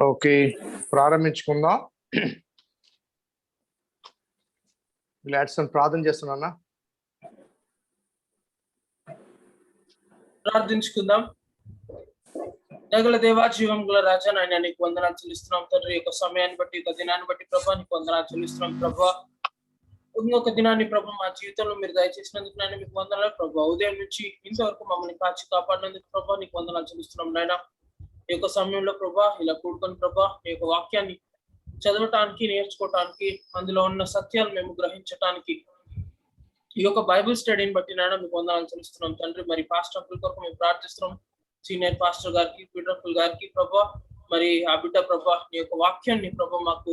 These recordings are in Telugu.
ఓకే, ప్రారంభించుకుందాం. ప్రార్థన చేస్తున్నా. ప్రార్థించుకుందాం. దగల దేవా, జీవం గల రాజా, నాయన నీకు వందనాలు చెల్లిస్తున్నాం తండ్రి. యొక్క సమయాన్ని బట్టి, ఒక దినాన్ని బట్టి ప్రభా నీకు వందనాలు చెల్లిస్తున్నాం ప్రభా. ఇంకొక దినాన్ని ప్రభా మా జీవితంలో మీరు దయచేసినందుకు నాయన మీకు వందనాలు ప్రభా. ఉదయం నుంచి ఇంతవరకు మమ్మల్ని కాచి కాపాడినందుకు ప్రభా నీకు వందనాలు చెల్లిస్తున్నాం నాయన. ఈ యొక్క సమయంలో ప్రభా ఇలా కూడుకొని ప్రభా ఈ యొక్క వాక్యాన్ని చదవటానికి, నేర్చుకోవటానికి, అందులో ఉన్న సత్యాలు మేము గ్రహించటానికి, ఈ యొక్క బైబిల్ స్టడీని బట్టి నాయన మీకు వందనాలు చెల్లిస్తున్నాం తండ్రి. మరి పాస్టర్ అంకుల్ కొరకు మేము ప్రార్థిస్తున్నాం, సీనియర్ పాస్టర్ గారికి, పీటర్ అంకుల్ గారికి ప్రభా. మరి ఆ బిడ్డ ప్రభా నీ యొక్క వాక్యాన్ని ప్రభా మాకు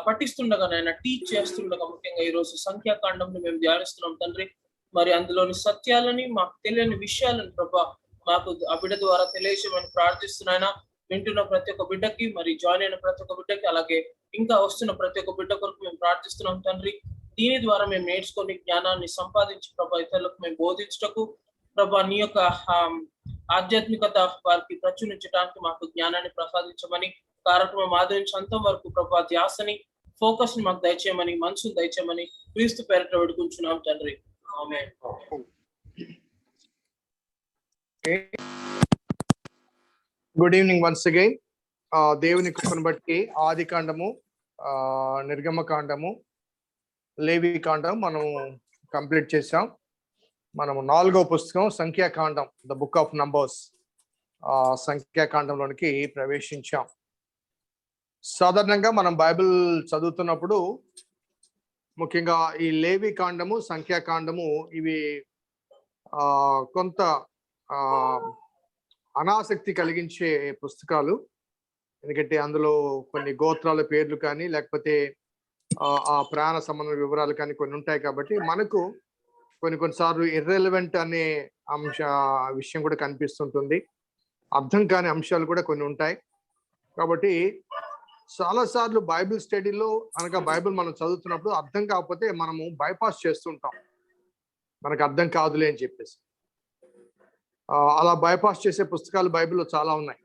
పఠిస్తుండగా నాయన, టీచ్ చేస్తుండగా, ముఖ్యంగా ఈ రోజు సంఖ్యాకాండం మేము ధ్యానిస్తున్నాం తండ్రి. మరి అందులోని సత్యాలని, మాకు తెలియని విషయాలను ప్రభా మాకు ఆ బిడ్డ ద్వారా తెలియజేయమని ప్రార్థిస్తున్నాయన. వింటున్న ప్రతి ఒక్క బిడ్డకి, మరి జాయిన్ అయిన ప్రతి ఒక్క బిడ్డకి, అలాగే ఇంకా వస్తున్న ప్రతి ఒక్క బిడ్డ కొరకు మేము ప్రార్థిస్తున్నాం తండ్రి. దీని ద్వారా మేము నేర్చుకొని జ్ఞానాన్ని సంపాదించి ప్రభా ఇతరులకు మేము బోధించటకు ప్రభా నీ యొక్క ఆధ్యాత్మికత వారికి ప్రచురించడానికి మాకు జ్ఞానాన్ని ప్రసాదించమని, కార్యక్రమం ఆదరించేంత వరకు ప్రభా ధ్యాసని, ఫోకస్ ని మాకు దయచేయమని, మనసును దయచేయమని క్రీస్తు పేరిట వేడుకుంటున్నాం తండ్రి. ఆమేన్. Good evening once again. దేవుని కృపను బట్టి ఆది కాండము, నిర్గమ కాండము, లేవి కాండం మనం కంప్లీట్ చేసాం. మనము 4వ పుస్తకం సంఖ్యాకాండం, ద బుక్ ఆఫ్ నంబర్స్, సంఖ్యాకాండంలోనికి ప్రవేశించాం. సాధారణంగా మనం బైబిల్ చదువుతున్నప్పుడు ముఖ్యంగా ఈ లేవి కాండము, సంఖ్యాకాండము ఇవి కొంత అనాసక్తి కలిగించే పుస్తకాలు. ఎందుకంటే అందులో కొన్ని గోత్రాల పేర్లు కానీ, లేకపోతే ఆ ప్రాణ సంబంధ వివరాలు కానీ కొన్ని ఉంటాయి. కాబట్టి మనకు కొన్నిసార్లు ఇర్రెలవెంట్ అనే విషయం కూడా కనిపిస్తుంటుంది. అర్థం కాని అంశాలు కూడా కొన్ని ఉంటాయి. కాబట్టి చాలాసార్లు బైబిల్ స్టడీలో అనగా బైబిల్ మనం చదువుతున్నప్పుడు అర్థం కాకపోతే మనము బైపాస్ చేస్తుంటాం, మనకు అర్థం కాదులే అని చెప్పేసి. అలా బైపాస్ చేసే పుస్తకాలు బైబిల్లో చాలా ఉన్నాయి.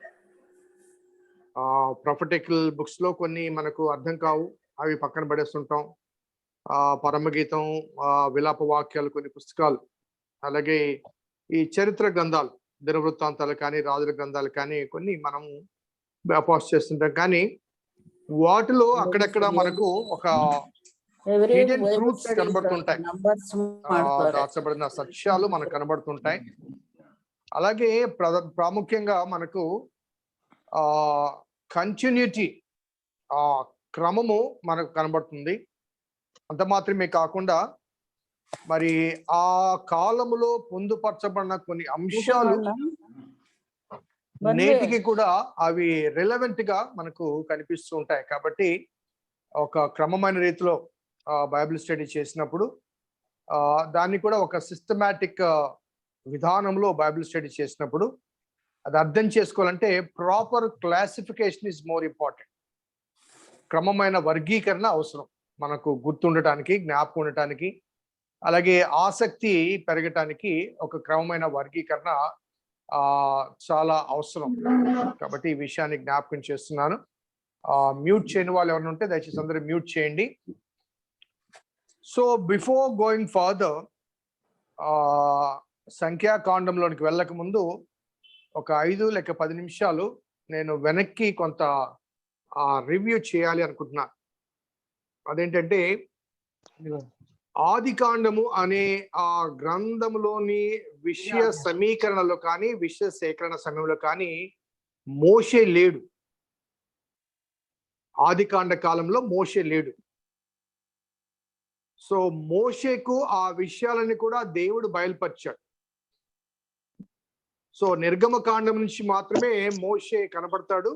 ప్రొఫెటికల్ బుక్స్ లో కొన్ని మనకు అర్థం కావు, అవి పక్కన పడేస్తుంటాం. పరమగీతం, విలాప వాక్యాలు కొన్ని పుస్తకాలు, అలాగే ఈ చరిత్ర గ్రంథాలు, దినవృత్తాంతాలు కానీ, రాజుల గ్రంథాలు కానీ కొన్ని మనము బైపాస్ చేస్తుంటాం. కానీ వాటిలో అక్కడక్కడ మనకు ఒక హిడెన్ ట్రూత్స్ కనబడుతుంటాయి, దాచబడిన సత్యాలు మనకు కనబడుతుంటాయి. అలాగే ప్రాముఖ్యంగా మనకు కంటిన్యూటీ, క్రమము మనకు కనబడుతుంది. అంత మాత్రమే కాకుండా మరి ఆ కాలములో పొందుపరచబడిన కొన్ని అంశాలు నేటికి కూడా అవి రిలవెంట్ గా మనకు కనిపిస్తూ ఉంటాయి. కాబట్టి ఒక క్రమమైన రీతిలో బైబిల్ స్టడీ చేసినప్పుడు దాన్ని కూడా ఒక సిస్టమాటిక్ విధానంలో బైబిల్ స్టడీ చేసినప్పుడు అది అర్థం చేసుకోవాలంటే proper classification is more important. క్రమమైన వర్గీకరణ అవసరం మనకు గుర్తుండటానికి, జ్ఞాపకం ఉండటానికి, అలాగే ఆసక్తి పెరగటానికి ఒక క్రమమైన వర్గీకరణ చాలా అవసరం. కాబట్టి ఈ విషయాన్ని జ్ఞాపకం చేస్తున్నాను. మ్యూట్ చేయని వాళ్ళు ఎవరైనా ఉంటే దయచేసి అందరూ మ్యూట్ చేయండి. సో బిఫోర్ గోయింగ్ ఫర్దర్, సంఖ్యాకాండంలోనికి వెళ్ళక ముందు ఒక 5 లేక 10 నిమిషాలు నేను వెనక్కి కొంత రివ్యూ చేయాలి అనుకుంటున్నా. అదేంటంటే ఆది కాండము అనే ఆ గ్రంథంలోని విషయ సమీకరణలో కానీ, విషయ సేకరణ సమయంలో కానీ మోషే లేడు. ఆది కాండ కాలంలో మోషే లేడు. సో మోషేకు ఆ విషయాలని కూడా దేవుడు బయలుపరిచాడు. సో నిర్గమకాండం నుంచి మాత్రమే మోషే కనబడతాడు.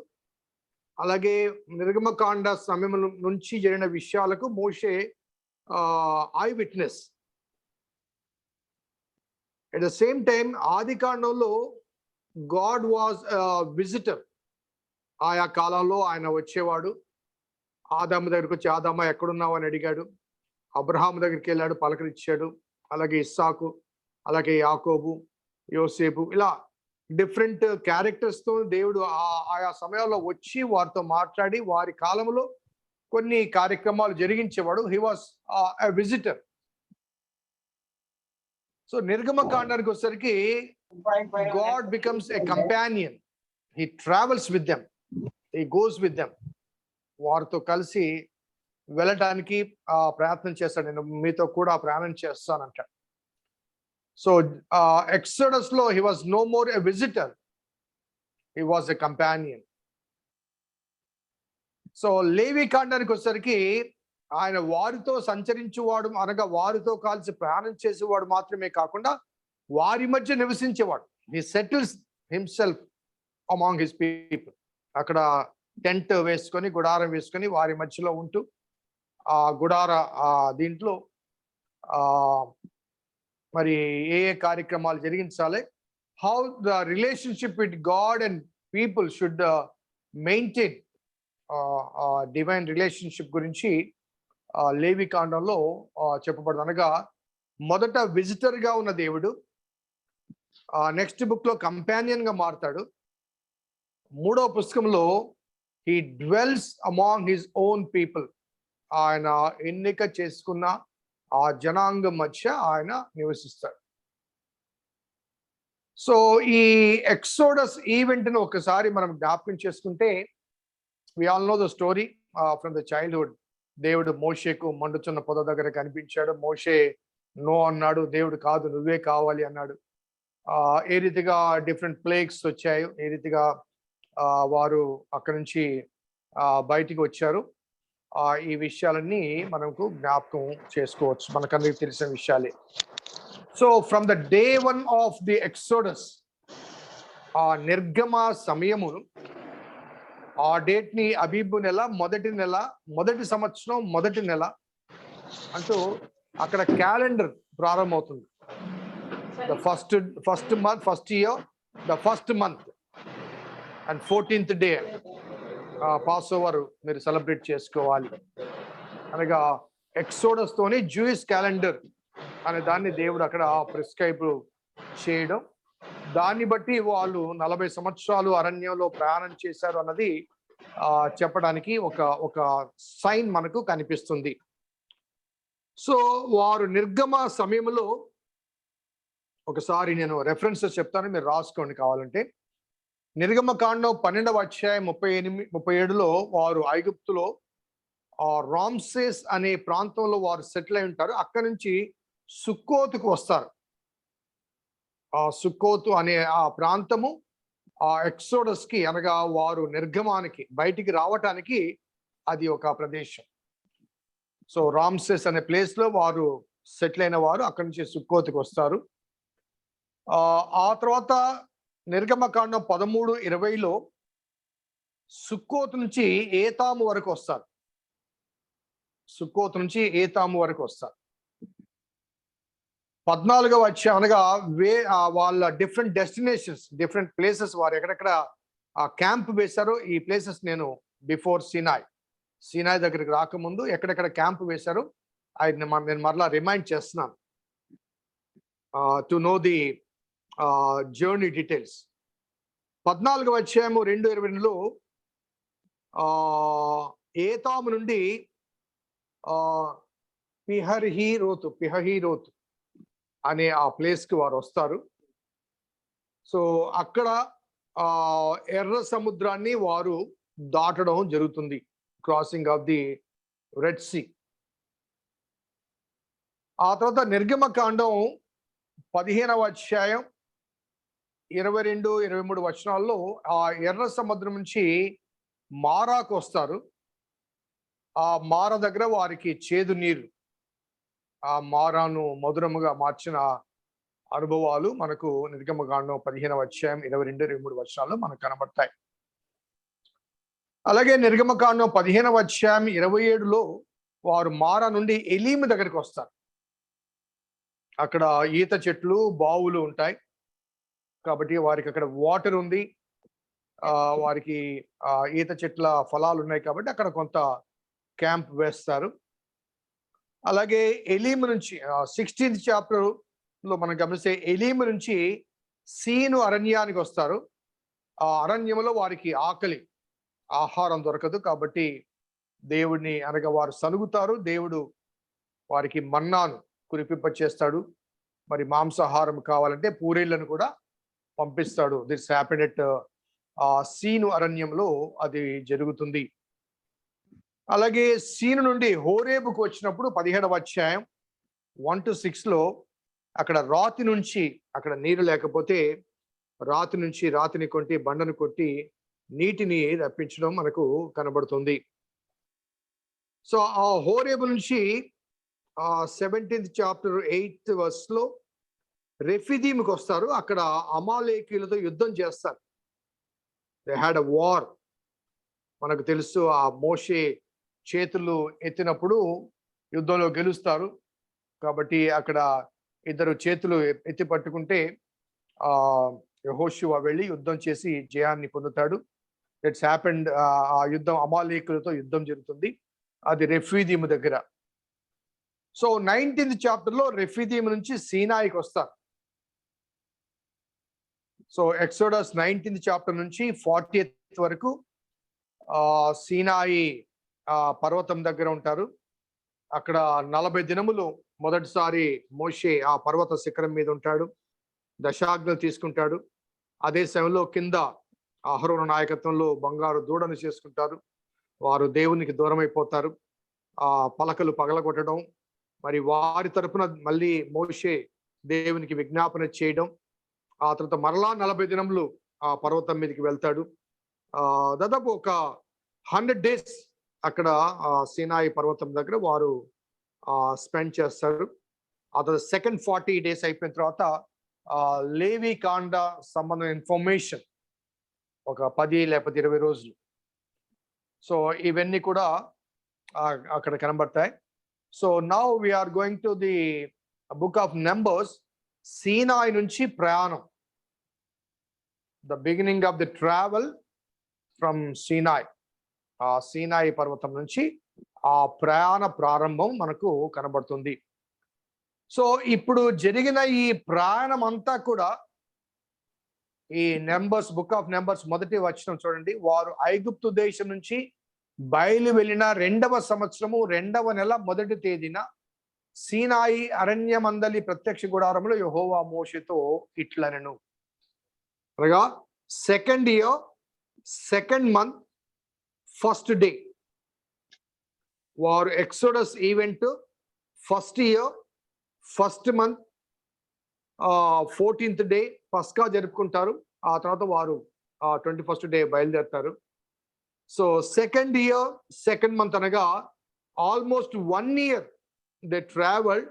అలాగే నిర్గమకాండ సమయం నుంచి జరిగిన విషయాలకు మోషే eyewitness. At the same time ఆది కాండంలో గాడ్ వాజ్ విజిటర్. ఆయా కాలంలో ఆయన వచ్చేవాడు. ఆదాము దగ్గరికి వచ్చి, ఆదామా ఎక్కడున్నావు అని అడిగాడు. అబ్రహాం దగ్గరికి వెళ్ళాడు, పలకరించాడు. అలాగే ఇస్సాకు, అలాగే యాకోబు, యోసేపు, ఇలా డిఫరెంట్ క్యారెక్టర్స్ తో దేవుడు ఆయా సమయాల్లో వచ్చి వారితో మాట్లాడి వారి కాలంలో కొన్ని కార్యక్రమాలు జరిగించేవాడు. He was a visitor. So నిర్గమకాండానికి వచ్చేసరికి God becomes a companion. He travels with them, he goes with them. వారితో కలిసి వెళ్ళటానికి ప్రయత్నం చేస్తాడు. నేను మీతో కూడా ప్రయాణం చేస్తానంటాడు. సో ఎక్సోడస్ లో he was no more a visitor, he was a companion. So లేవి కాండానికి వచ్చేసరికి ఆయన వారితో సంచరించేవాడు, అనగా వారితో కలిసి ప్రయాణం చేసేవాడు మాత్రమే కాకుండా వారి మధ్య నివసించేవాడు. He settles himself among his people. అక్కడ టెంట్ వేసుకొని గుడారం వేసుకొని వారి మధ్యలో ఉంటూ ఆ గుడార దీంట్లో మరి ఏ కార్యక్రమాలు జరిగించాలి, how the relationship with God and people should maintain divine relationship గురించి లేవి కాండంలో చెప్పబడదు. అనగా మొదట విజిటర్ గా ఉన్న దేవుడు నెక్స్ట్ బుక్ లో కంపానియన్ గా మారుతాడు. మూడవ పుస్తకంలో he dwells among his own people. ఆయన ఎన్నిక చేసుకున్న ఆ జనాంగం మధ్య ఆయన నివసిస్తాడు. సో ఈ ఎక్సోడస్ ఈవెంట్ ను ఒకసారి మనం జ్ఞాపకం చేసుకుంటే, we all know the story from the childhood. దేవుడు మోషేకు మండుచున్న పొద దగ్గర కనిపించాడు. మోషే నో అన్నాడు, దేవుడు కాదు నువ్వే కావాలి అన్నాడు. ఏ రీతిగా డిఫరెంట్ ప్లేగ్స్ వచ్చాయి, ఏ రీతిగా వారు అక్కడి నుంచి బయటికి వచ్చారు, ఈ విషయాలన్నీ మనకు జ్ఞాపకం చేసుకోవచ్చు, మనకందరికి తెలిసిన విషయాలే. So from the day 1 of the exodus, ఆ నిర్గమ సమయమును, ఆ డేట్ ని అబీబు నెల, మొదటి సంవత్సరం మొదటి నెల అంటూ అక్కడ క్యాలెండర్ ప్రారంభమవుతుంది. The first month, first year, the first month and 14th day pass over మీరు సెలబ్రేట్ చేసుకోవాలి. అనగా ఎక్సోడస్ తోని జూయిష్ క్యాలెండర్ అనే దాన్ని దేవుడు అక్కడ ప్రిస్క్రైబ్ చేయడం, దాన్ని బట్టి వాళ్ళు 40 సంవత్సరాలు అరణ్యంలో ప్రయాణం చేశారు అన్నది చెప్పడానికి ఒక సైన్ మనకు కనిపిస్తుంది. సో వారు నిర్గమ సమయంలో, ఒకసారి నేను రెఫరెన్సెస్ చెప్తాను, మీరు రాసుకోండి కావాలంటే. నిర్గమకాండం 12వ అధ్యాయం 37లో వారు ఐగుప్తులో రామ్సేస్ అనే ప్రాంతంలో వారు సెటిల్ అయి ఉంటారు. అక్కడి నుంచి సుక్కోతుకు వస్తారు. ఆ సుక్కోతు అనే ఆ ప్రాంతము ఆ ఎక్సోడస్ కి, అనగా వారు నిర్గమానికి బయటికి రావటానికి అది ఒక ప్రదేశం. సో రామ్సెస్ అనే ప్లేస్ లో వారు సెటిల్ అయిన వారు అక్కడి నుంచి సుక్కోతుకు వస్తారు. ఆ తర్వాత నిర్గమకాండం 13:20లో సుక్కోతు నుంచి ఏతాము వరకు వస్తారు. సుక్కోతు నుంచి ఏతాము వరకు వస్తారు. 14వ అధ్యాయం అనగా వాళ్ళ డిఫరెంట్ డెస్టినేషన్స్, డిఫరెంట్ ప్లేసెస్, వారు ఎక్కడెక్కడ క్యాంప్ వేశారో ఈ ప్లేసెస్ నేను బిఫోర్ సీనాయ్ దగ్గరికి రాకముందు ఎక్కడెక్కడ క్యాంప్ వేశారో నేను మరలా రిమైండ్ చేస్తున్నాను to know the journey details. 14వ అధ్యాయం 2:22లో ఏతాము నుండి పిహహీరోతు అనే ఆ ప్లేస్ కి వారు వస్తారు. సో అక్కడ ఎర్ర సముద్రాన్ని వారు దాటడం జరుగుతుంది, crossing of the Red Sea. ఆ తర్వాత నిర్గమకాండం 15వ అధ్యాయం 22-23 వచనాల్లో ఆ ఎర్ర సముద్రం నుంచి మారాకు వస్తారు. ఆ మార దగ్గర వారికి చేదు నీరు, ఆ మారాను మధురముగా మార్చిన అనుభవాలు మనకు నిర్గమకాండం 15వ అధ్యాయం 22-23 వచనాల్లో మనకు కనబడతాయి. అలాగే నిర్గమకాండం 15వ అధ్యాయం 27లో వారు మారా నుండి ఎలీము దగ్గరికి వస్తారు. అక్కడ ఈత చెట్లు, బావులు ఉంటాయి కాబట్టి వారికి అక్కడ వాటర్ ఉంది, వారికి ఈత చెట్ల ఫలాలు ఉన్నాయి కాబట్టి అక్కడ కొంత క్యాంప్ వేస్తారు. అలాగే ఎలీము నుంచి 16th చాప్టర్ లో మనం గమనిస్తే ఎలీము నుంచి సీను అరణ్యానికి వస్తారు. ఆ అరణ్యంలో వారికి ఆహారం దొరకదు. కాబట్టి దేవుడిని అనగా వారు సనుగుతారు. దేవుడు వారికి మన్నాను కురిపింప చేస్తాడు. మరి మాంసాహారం కావాలంటే పూరేళ్లను కూడా పంపిస్తాడు. దిస్ హ్యాపెండ్ ఎట్ సీను అరణ్యంలో అది జరుగుతుంది. అలాగే సీను నుండి హోరేబుకు వచ్చినప్పుడు 17వ అధ్యాయం 1 to 6లో అక్కడ రాతి నుంచి, అక్కడ నీరు లేకపోతే రాతిని కొట్టి బండను కొట్టి నీటిని రప్పించడం మనకు కనబడుతుంది. సో ఆ హోరేబు నుంచి 17th chapter 8th verse లో రెఫిదీముకి వస్తారు. అక్కడ అమాలేకీయులతో యుద్ధం చేస్తారు. They had a war. మనకు తెలుసు ఆ మోషే చేతులు ఎత్తినప్పుడు యుద్ధంలో గెలుస్తారు. కాబట్టి అక్కడ ఇద్దరు చేతులు ఎత్తి పట్టుకుంటే యెహోషువ వెళ్ళి యుద్ధం చేసి జయాన్ని పొందుతాడు. It's happened. ఆ యుద్ధం అమాలేకులతో యుద్ధం జరుగుతుంది. అది రెఫీదీము దగ్గర. సో 19th chapter లో రెఫీదీము నుంచి సీనాయికి వస్తారు. సో ఎక్సోడస్ 19th chapter నుంచి 40th వరకు సీనాయి పర్వతం దగ్గర ఉంటారు. అక్కడ 40 దినములు మొదటిసారి మోషే ఆ పర్వత శిఖరం మీద ఉంటాడు. దశాజ్ఞలు తీసుకుంటాడు. అదే సమయంలో కింద అహరోను నాయకత్వంలో బంగారు దూడను చేసుకుంటారు. వారు దేవునికి దూరం అయిపోతారు. ఆ పలకలు పగలగొట్టడం, మరి వారి తరపున మళ్ళీ మోషే దేవునికి విజ్ఞాపన చేయడం. ఆ తర్వాత మరలా 40 దినములు ఆ పర్వతం మీదకి వెళ్తాడు. దాదాపు ఒక 100 days అక్కడ సీనాయి పర్వతం దగ్గర వారు స్పెండ్ చేస్తారు. ఆ తర్వాత సెకండ్ 40 days అయిపోయిన తర్వాత లేవి కాండ సంబంధం ఇన్ఫర్మేషన్ ఒక 10 లేకపోతే 20 రోజులు. సో ఇవన్నీ కూడా అక్కడ కనబడతాయి. So now we are going to the book of Numbers. సీనాయి నుంచి ప్రయాణం, the beginning of the travel from Sinai. ఆ సీనాయి పర్వతం నుంచి ఆ ప్రయాణ ప్రారంభం మనకు కనబడుతుంది. సో ఇప్పుడు జరిగిన ఈ ప్రయాణం అంతా కూడా ఈ నెంబర్స్, బుక్ ఆఫ్ నెంబర్స్ మొదటి వచనం చూడండి. వారు ఐగుప్తు దేశం నుంచి బయలు వెళ్ళిన 2వ సంవత్సరము 2వ నెల 1వ తేదీన సీనాయి అరణ్యమందలి ప్రత్యక్ష గుడారంలో యెహోవా మోషేతో ఇట్లనెను. అనగా 2nd year 2nd month 1st day. వారు exodus event 1st year 1st month 14th day పస్కా జరుపుకుంటారు. ఆ తర్వాత వారు 21st day బయలుదేరుతారు. So 2nd year 2nd month అనగా almost 1 year they traveled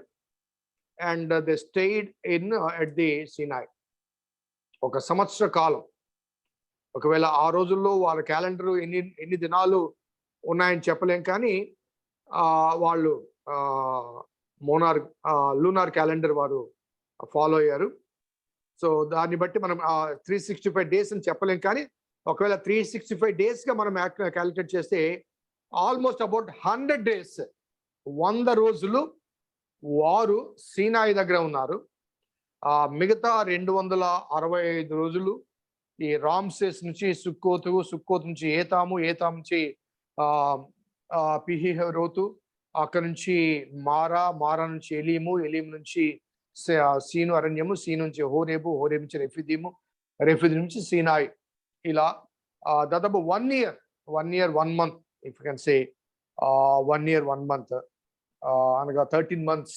and they stayed in at the Sinai. ఒక సంవత్సర కాలం. ఒకవేళ ఆ రోజుల్లో వాళ్ళ క్యాలెండర్ ఎన్ని దినాలు ఉన్నాయని చెప్పలేం, కానీ వాళ్ళు లూనార్ క్యాలెండర్ వారు ఫాలో అయ్యారు. సో దాన్ని బట్టి మనం 365 days అని చెప్పలేం, కానీ ఒకవేళ 365 days గా మనం క్యాలిక్యులేట్ చేస్తే ఆల్మోస్ట్ అబౌట్ 100 days 100 రోజులు వారు సీనాయి దగ్గర ఉన్నారు. మిగతా 265 రోజులు ఈ రామ్సేస్ నుంచి సుక్కోతు నుంచి ఏతాము నుంచి పిహిహెరోతు, అక్కడ నుంచి మారా నుంచి ఎలీము నుంచి సీను అరణ్యము, సీను నుంచి హోరేబు నుంచి రెఫిదీము నుంచి సీనాయి. ఇలా దాదాపు 1 year 1 month, if you can say 1 year 1 month, అనగా 13 months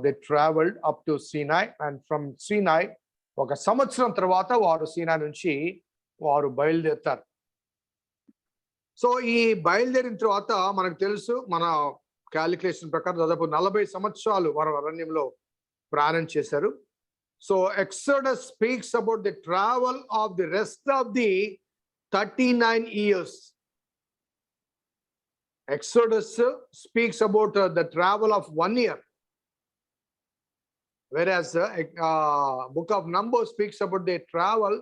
they traveled up to Sinai, and from Sinai ఒక సంవత్సరం తర్వాత వారు సీనా నుంచి వారు బయలుదేరుతారు. సో ఈ బయలుదేరిన తర్వాత మనకు తెలుసు, మన క్యాలిక్యులేషన్ ప్రకారం దాదాపు 40 సంవత్సరాలు వారు అరణ్యంలో ప్రయాణం చేశారు. So exodus speaks about the travel of the rest of the 39 years. Exodus speaks about the travel of 1 year, whereas book of Numbers speaks about the travel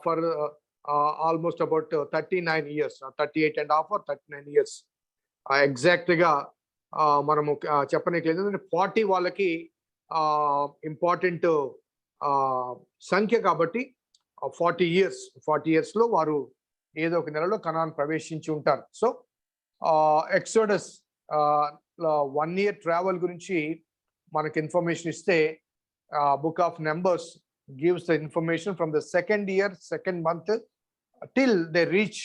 for almost about 39 years, 38 and a half or 39 years. Exact గా మనము చెప్పనట్లేదు. 40 వాళ్ళకి ఇంపార్టెంట్ సంఖ్య కాబట్టి 40 years లో వారు ఏదో ఒక నెలలో కనాన్ ప్రవేశించి ఉంటారు. సో ఎక్సోడస్ 1 year ట్రావెల్ గురించి మనకి ఇన్ఫర్మేషన్ ఇస్తే book of numbers gives the information from the second year, second month till they reach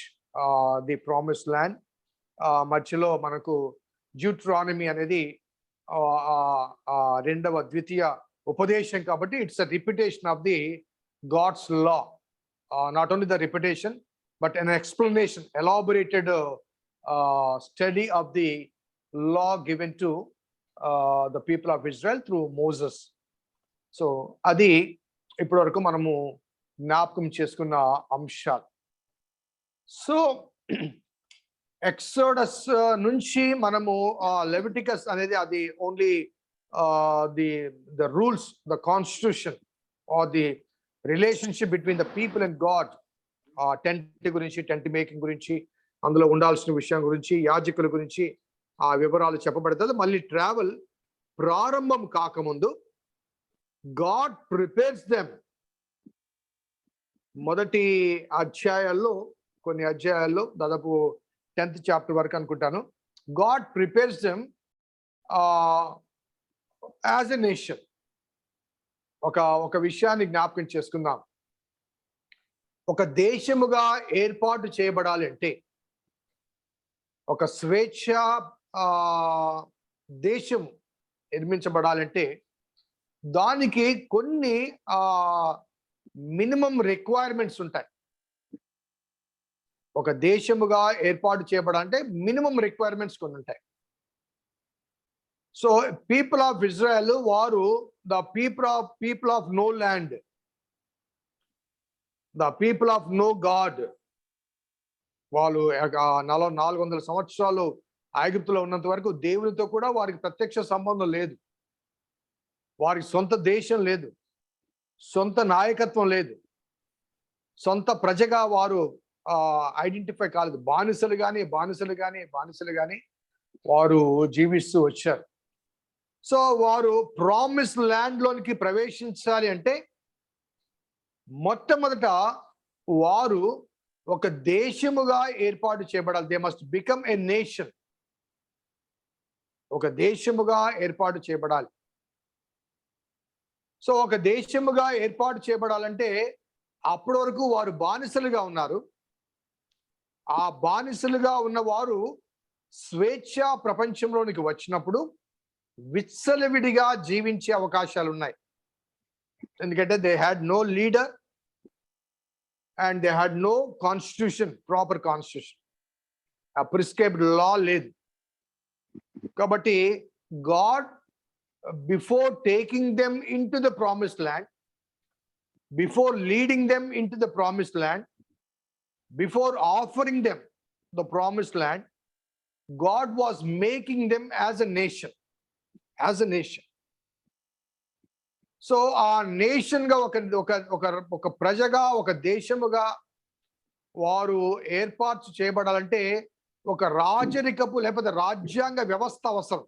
the promised land. మధ్యలో మనకు డ్యూట్రానమీ అనేది రెండవ ద్వితీయ ఉపదేశం కాబట్టి it's a repetition of the God's law, not only the repetition but an explanation, elaborated study of the law given to the people of Israel through Moses. So అది ఇప్పటి వరకు మనము జ్ఞాపకం చేసుకున్న అంశాలు. సో ఎక్సోడస్ నుంచి మనము లెవిటికస్ అనేది అది only the rules, the constitution are the relationship between the people and God, tent గురించి, టెంట్ మేకింగ్ గురించి, అందులో ఉండాల్సిన విషయం గురించి, యాజకుల గురించి ఆ వివరాలు చెప్పబడుతుంది. మళ్ళీ ట్రావెల్ ప్రారంభం కాకముందు గాడ్ ప్రిపేర్స్ దెమ్. మొదటి అధ్యాయాల్లో, కొన్ని అధ్యాయాల్లో దాదాపు 10th chapter వరకు అనుకుంటాను, God prepares them as a nation. ఒక విషయాన్ని జ్ఞాపకం చేసుకుందాం. ఒక దేశముగా ఏర్పాటు చేయబడాలి అంటే, ఒక స్వేచ్ఛ దేశం నిర్మించబడాలంటే దానికి కొన్ని మినిమం రిక్వైర్మెంట్స్ ఉంటాయి. ఒక దేశముగా ఏర్పాటు చేయబడాలంటే మినిమం రిక్వైర్మెంట్స్ కొన్ని ఉంటాయి. సో పీపుల్ ఆఫ్ ఇజ్రాయెల్ వారు the people of no land, the people of no god. వాళ్ళు 400 సంవత్సరాలు ఐగుప్తులో ఉన్నంత వరకు దేవునితో కూడా వారికి ప్రత్యక్ష సంబంధం లేదు. వారికి సొంత దేశం లేదు, సొంత నాయకత్వం లేదు, సొంత ప్రజగా వారు ఐడెంటిఫై కాలేదు. బానిసలు కానీ వారు జీవిస్తూ వచ్చారు. సో వారు ప్రామిస్ ల్యాండ్ లోనికి ప్రవేశించాలి అంటే మొట్టమొదట వారు ఒక దేశముగా ఏర్పాటు చేయబడాలి. They must become a nation. ఒక దేశముగా ఏర్పాటు చేయబడాలి. సో ఒక దేశముగా ఏర్పాటు చేయబడాలంటే అప్పటి వరకు వారు బానిసలుగా ఉన్నారు. ఆ బానిసలుగా ఉన్నవారు స్వేచ్ఛ ప్రపంచంలోనికి వచ్చినప్పుడు విచ్చలవిడిగా జీవించే అవకాశాలు ఉన్నాయి. ఎందుకంటే they had no leader and they had no constitution, proper constitution, ఆ ప్రిస్క్రైబ్డ్ లా లేదు. కాబట్టి God before taking them into the promised land, before leading them into the promised land, before offering them the promised land, God was making them as a nation. So ఆ నేషన్ గా ఒక ప్రజగా, ఒక దేశముగా వారు ఏర్పాటు చేయబడాలంటే ఒక రాజరికపు లేకపోతే రాజ్యాంగ వ్యవస్థ అవసరం,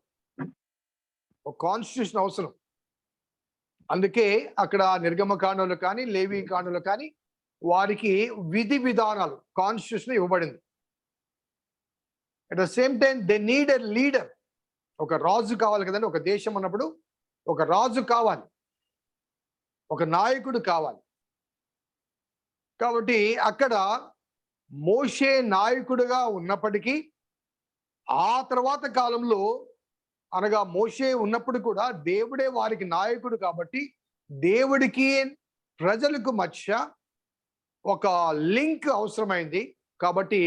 ఒక కాన్స్టిట్యూషన్ అవసరం. అందుకే అక్కడ నిర్గమకాండంలో కానీ లేవి కాండంలో కానీ వారికి విధి విధానాలు, కాన్స్టిట్యూషన్ ఇవ్వబడింది. At the same time they need a leader. ఒక రాజు కావాలి కదండి. ఒక దేశం అన్నప్పుడు ఒక రాజు కావాలి, ఒక నాయకుడు కావాలి. కాబట్టి అక్కడ మోషే నాయకుడుగా ఉన్నప్పటికీ ఆ తర్వాత కాలంలో, అనగా మోషే ఉన్నప్పుడు కూడా దేవుడే వారికి నాయకుడు కాబట్టి దేవుడికి ప్రజలకు మధ్య ఒక లింక్ అవసరమైంది. కాబట్టి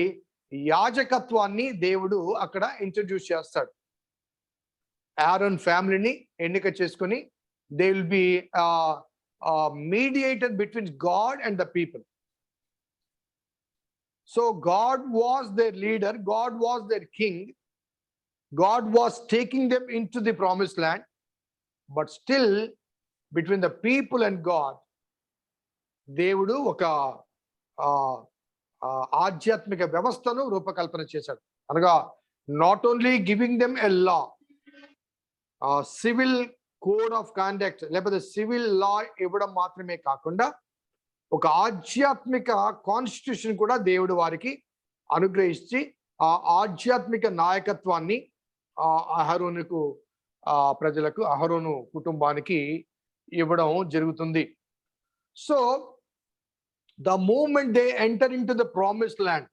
యాజకత్వాన్ని దేవుడు అక్కడ ఇంట్రడ్యూస్ చేస్తాడు. ఆరోన్ ఫ్యామిలీని ఎన్నిక చేసుకుని they will be mediator between God and the people. So God was their leader, God was their king, God was taking them into the promised land. But still between the people and God దేవుడు ఒక ఆధ్యాత్మిక వ్యవస్థను రూపకల్పన చేశాడు. అనగా not only giving them a law, civil code of conduct లేకపోతే సివిల్ లా ఇవ్వడం మాత్రమే కాకుండా ఒక ఆధ్యాత్మిక కాన్స్టిట్యూషన్ కూడా దేవుడు వారికి అనుగ్రహించి ఆ ఆధ్యాత్మిక నాయకత్వాన్ని అహరోనుకు ప్రజలకు అహరోను కుటుంబానికి ఇవ్వడం జరుగుతుంది. So the moment they enter into the promised land,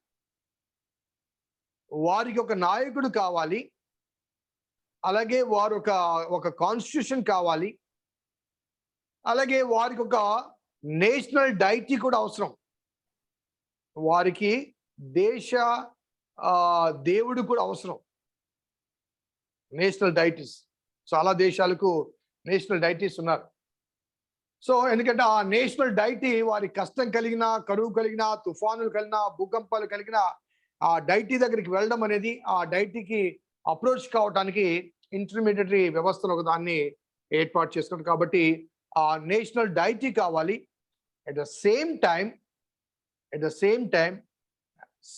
వారికి ఒక నాయకుడు కావాలి, అలాగే వారు ఒక కాన్స్టిట్యూషన్ కావాలి, అలాగే వారికి ఒక నేషనల్ డైటీ కూడా అవసరం. వారికి దేశ దేవుడు కూడా అవసరం, నేషనల్ డైటీస్. చాలా దేశాలకు నేషనల్ డైటీస్ ఉన్నారు. సో ఎందుకంటే ఆ నేషనల్ డైటీ వారి కష్టం కలిగినా, కరువు కలిగినా, తుఫానులు కలిగినా, భూకంపాలు కలిగినా ఆ డైటీ దగ్గరికి వెళ్ళడం అనేది, ఆ డైటీకి అప్రోచ్ కావడానికి ఇంటర్మీడియటరీ వ్యవస్థను ఒక దాన్ని ఏర్పాటు చేస్తున్నారు. కాబట్టి ఆ నేషనల్ డైటీ కావాలి. At the same time,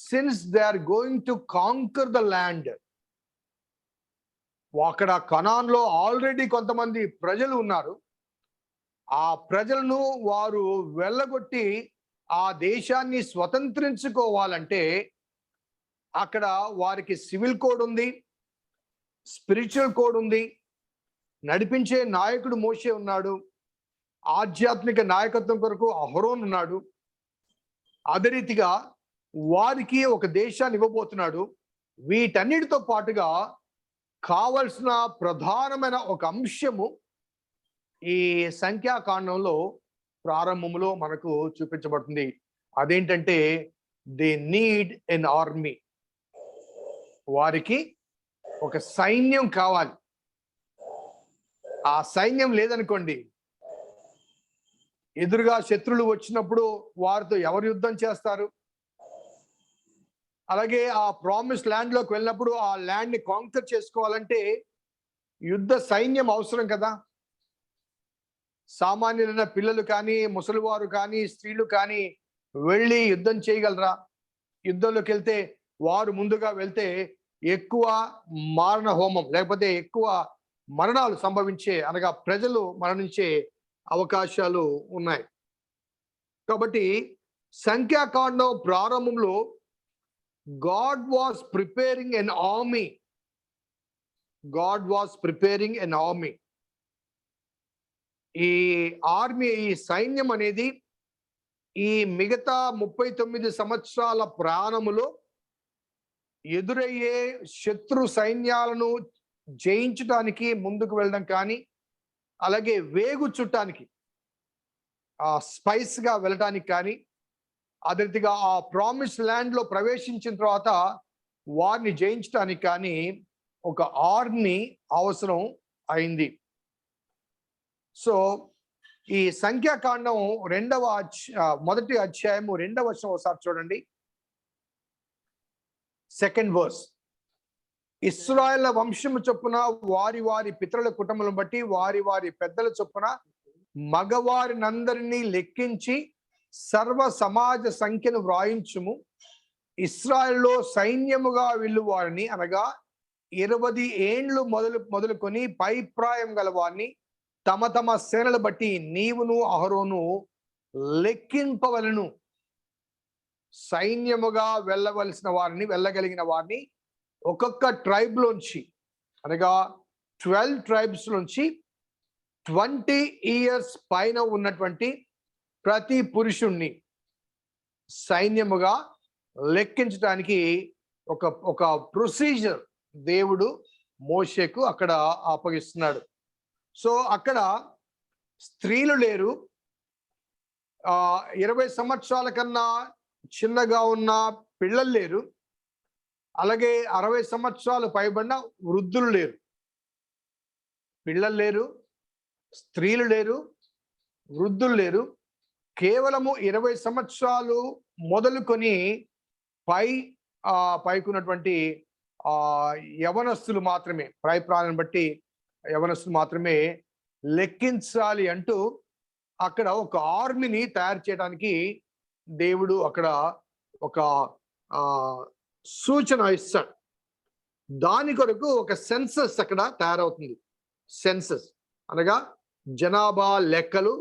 since they are going to conquer the land, అక్కడ కనాన్లో ఆల్రెడీ కొంతమంది ప్రజలు ఉన్నారు. ఆ ప్రజలను వారు వెళ్ళగొట్టి ఆ దేశాన్ని స్వతంత్రించుకోవాలంటే అక్కడ వారికి సివిల్ కోడ్ ఉంది, స్పిరిచువల్ కోడ్ ఉంది, నడిపించే నాయకుడు మోషే ఉన్నాడు, ఆధ్యాత్మిక నాయకత్వం కొరకు అహరోన్ ఉన్నాడు. అదే రీతిగా వారికి ఒక దేశాన్ని ఇవ్వబోతున్నాడు. వీటన్నిటితో పాటుగా కావలసిన ప్రధానమైన ఒక అంశము ఈ సంఖ్యాకాండంలో ప్రారంభంలో మనకు చూపించబడుతుంది. అదేంటంటే దే నీడ్ ఎన్ ఆర్మీ. వారికి ఒక సైన్యం కావాలి. ఆ సైన్యం లేదనుకోండి, ఎదురుగా శత్రువులు వచ్చినప్పుడు వారితో ఎవరు యుద్ధం చేస్తారు? అలాగే ఆ ప్రామిస్ ల్యాండ్ లోకి వెళ్ళినప్పుడు ఆ ల్యాండ్ ని కాంకర్ చేసుకోవాలంటే యుద్ధ సైన్యం అవసరం కదా. సామాన్యులైన పిల్లలు కానీ, ముసలివారు కానీ, స్త్రీలు కానీ వెళ్ళి యుద్ధం చేయగలరా? యుద్ధంలోకి వెళ్తే వారు ముందుగా వెళ్తే ఎక్కువ మారణ హోమం లేకపోతే ఎక్కువ మరణాలు సంభవించే, అనగా ప్రజలు మరణించే అవకాశాలు ఉన్నాయి. కాబట్టి సంఖ్యాకాండం ప్రారంభంలో God was preparing an army. God was preparing an army. ఈ ఆర్మీ, ఈ సైన్యం అనేది ఈ మిగతా 39 సంవత్సరాల ప్రాణములో ఎదురయ్యే శత్రు సైన్యాలను జయించడానికి ముందుకు వెళ్ళడం కానీ, అలాగే వేగు చుట్టానికి స్పైస్ గా వెళ్ళటానికి కానీ, అదే రీతిగా ఆ ప్రామిస్ ల్యాండ్ లో ప్రవేశించిన తర్వాత వారిని జయించడానికి కానీ ఒక ఆర్మీ అవసరం అయింది. సో ఈ సంఖ్యాకాండం మొదటి అధ్యాయము 2వ వచనం ఒకసారి చూడండి. 2nd verse. ఇశ్రాయేలు వంశము చొప్పున వారి వారి పితరుల కుటుంబం బట్టి వారి వారి పెద్దల చొప్పున మగవారినందరినీ లెక్కించి సర్వ సమాజ సంఖ్యను వ్రాయించుము. ఇశ్రాయేలులో సైన్యముగా వెళ్ళు వారిని, అనగా 20 ఏండ్లు మొదలుకొని పైప్రాయం గల వారిని తమ తమ సేనలు బట్టి నీవును అహరోను లెక్కింపవలను. సైన్యముగా వెళ్ళవలసిన వారిని, వెళ్ళగలిగిన వారిని ఒక్కొక్క ట్రైబ్ లోంచి, అనగా 12 ట్రైబ్స్ నుంచి 20 years పైన ఉన్నటువంటి ప్రతి పురుషుణ్ణి సైన్యముగా లెక్కించడానికి ఒక ప్రొసీజర్ దేవుడు మోషేకు అక్కడ అప్పగిస్తున్నాడు. సో అక్కడ స్త్రీలు లేరు, 20 సంవత్సరాల కన్నా చిన్నగా ఉన్న పిల్లలు లేరు, అలాగే 60 సంవత్సరాలు పైబడిన వృద్ధులు లేరు. పిల్లలు లేరు, స్త్రీలు లేరు, వృద్ధులు లేరు. కేవలము 20 సంవత్సరాలు మొదలుకొని పైకున్నటువంటి యవనస్తులు మాత్రమే, ప్రాణాన్ని బట్టి యవనస్తులు మాత్రమే లెక్కించాలి అంటూ అక్కడ ఒక ఆర్మీని తయారు చేయడానికి దేవుడు అక్కడ ఒక సూచన ఇస్తాడు. దాని కొరకు ఒక సెన్సస్ అక్కడ తయారవుతుంది. సెన్సస్ అనగా జనాభా లెక్కలు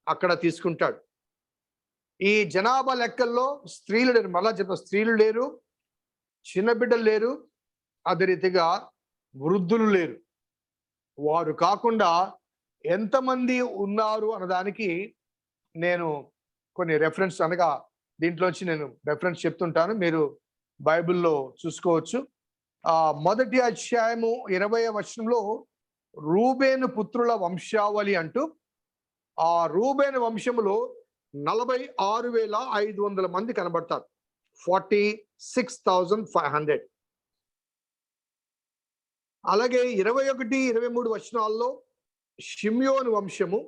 అక్కడ తీసుకుంటాడు. ఈ జనాభా లెక్కల్లో స్త్రీలు లేరు, మళ్ళా చెప్ప స్త్రీలు లేరు, చిన్న బిడ్డలు లేరు, అదే రీతిగా వృద్ధులు లేరు. వారు కాకుండా ఎంతమంది ఉన్నారు అన్నదానికి నేను కొన్ని రెఫరెన్స్, అనగా దీంట్లోంచి నేను రెఫరెన్స్ చెప్తుంటాను, మీరు బైబిల్లో చూసుకోవచ్చు. మొదటి అధ్యాయము 20వ వచనంలో రూబేను పుత్రుల వంశావళి అంటూ ఆ రూబేను వంశములో 46,500 మంది కనబడతారు. 46,500. అలాగే 21, 23 వచనాల్లో షిమ్యోను వంశము,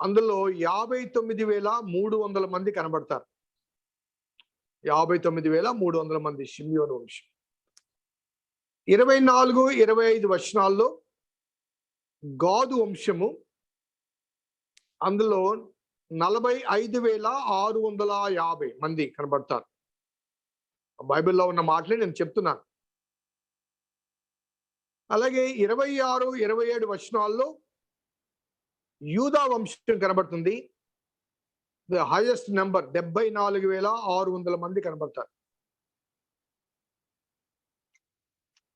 అందులో 59,300 మంది కనబడతారు. 59,300 మంది షిమ్యోను వంశం. 24, 25 వచనాల్లో గాదు వంశము, అందులో 45,650 మంది కనబడతారు. బైబిల్లో ఉన్న మాటలే నేను చెప్తున్నాను. అలాగే 26, 27 వచనాల్లో యూదా వంశం కనబడుతుంది. ది హైయెస్ట్ నెంబర్ 74,600 మంది కనబడతారు.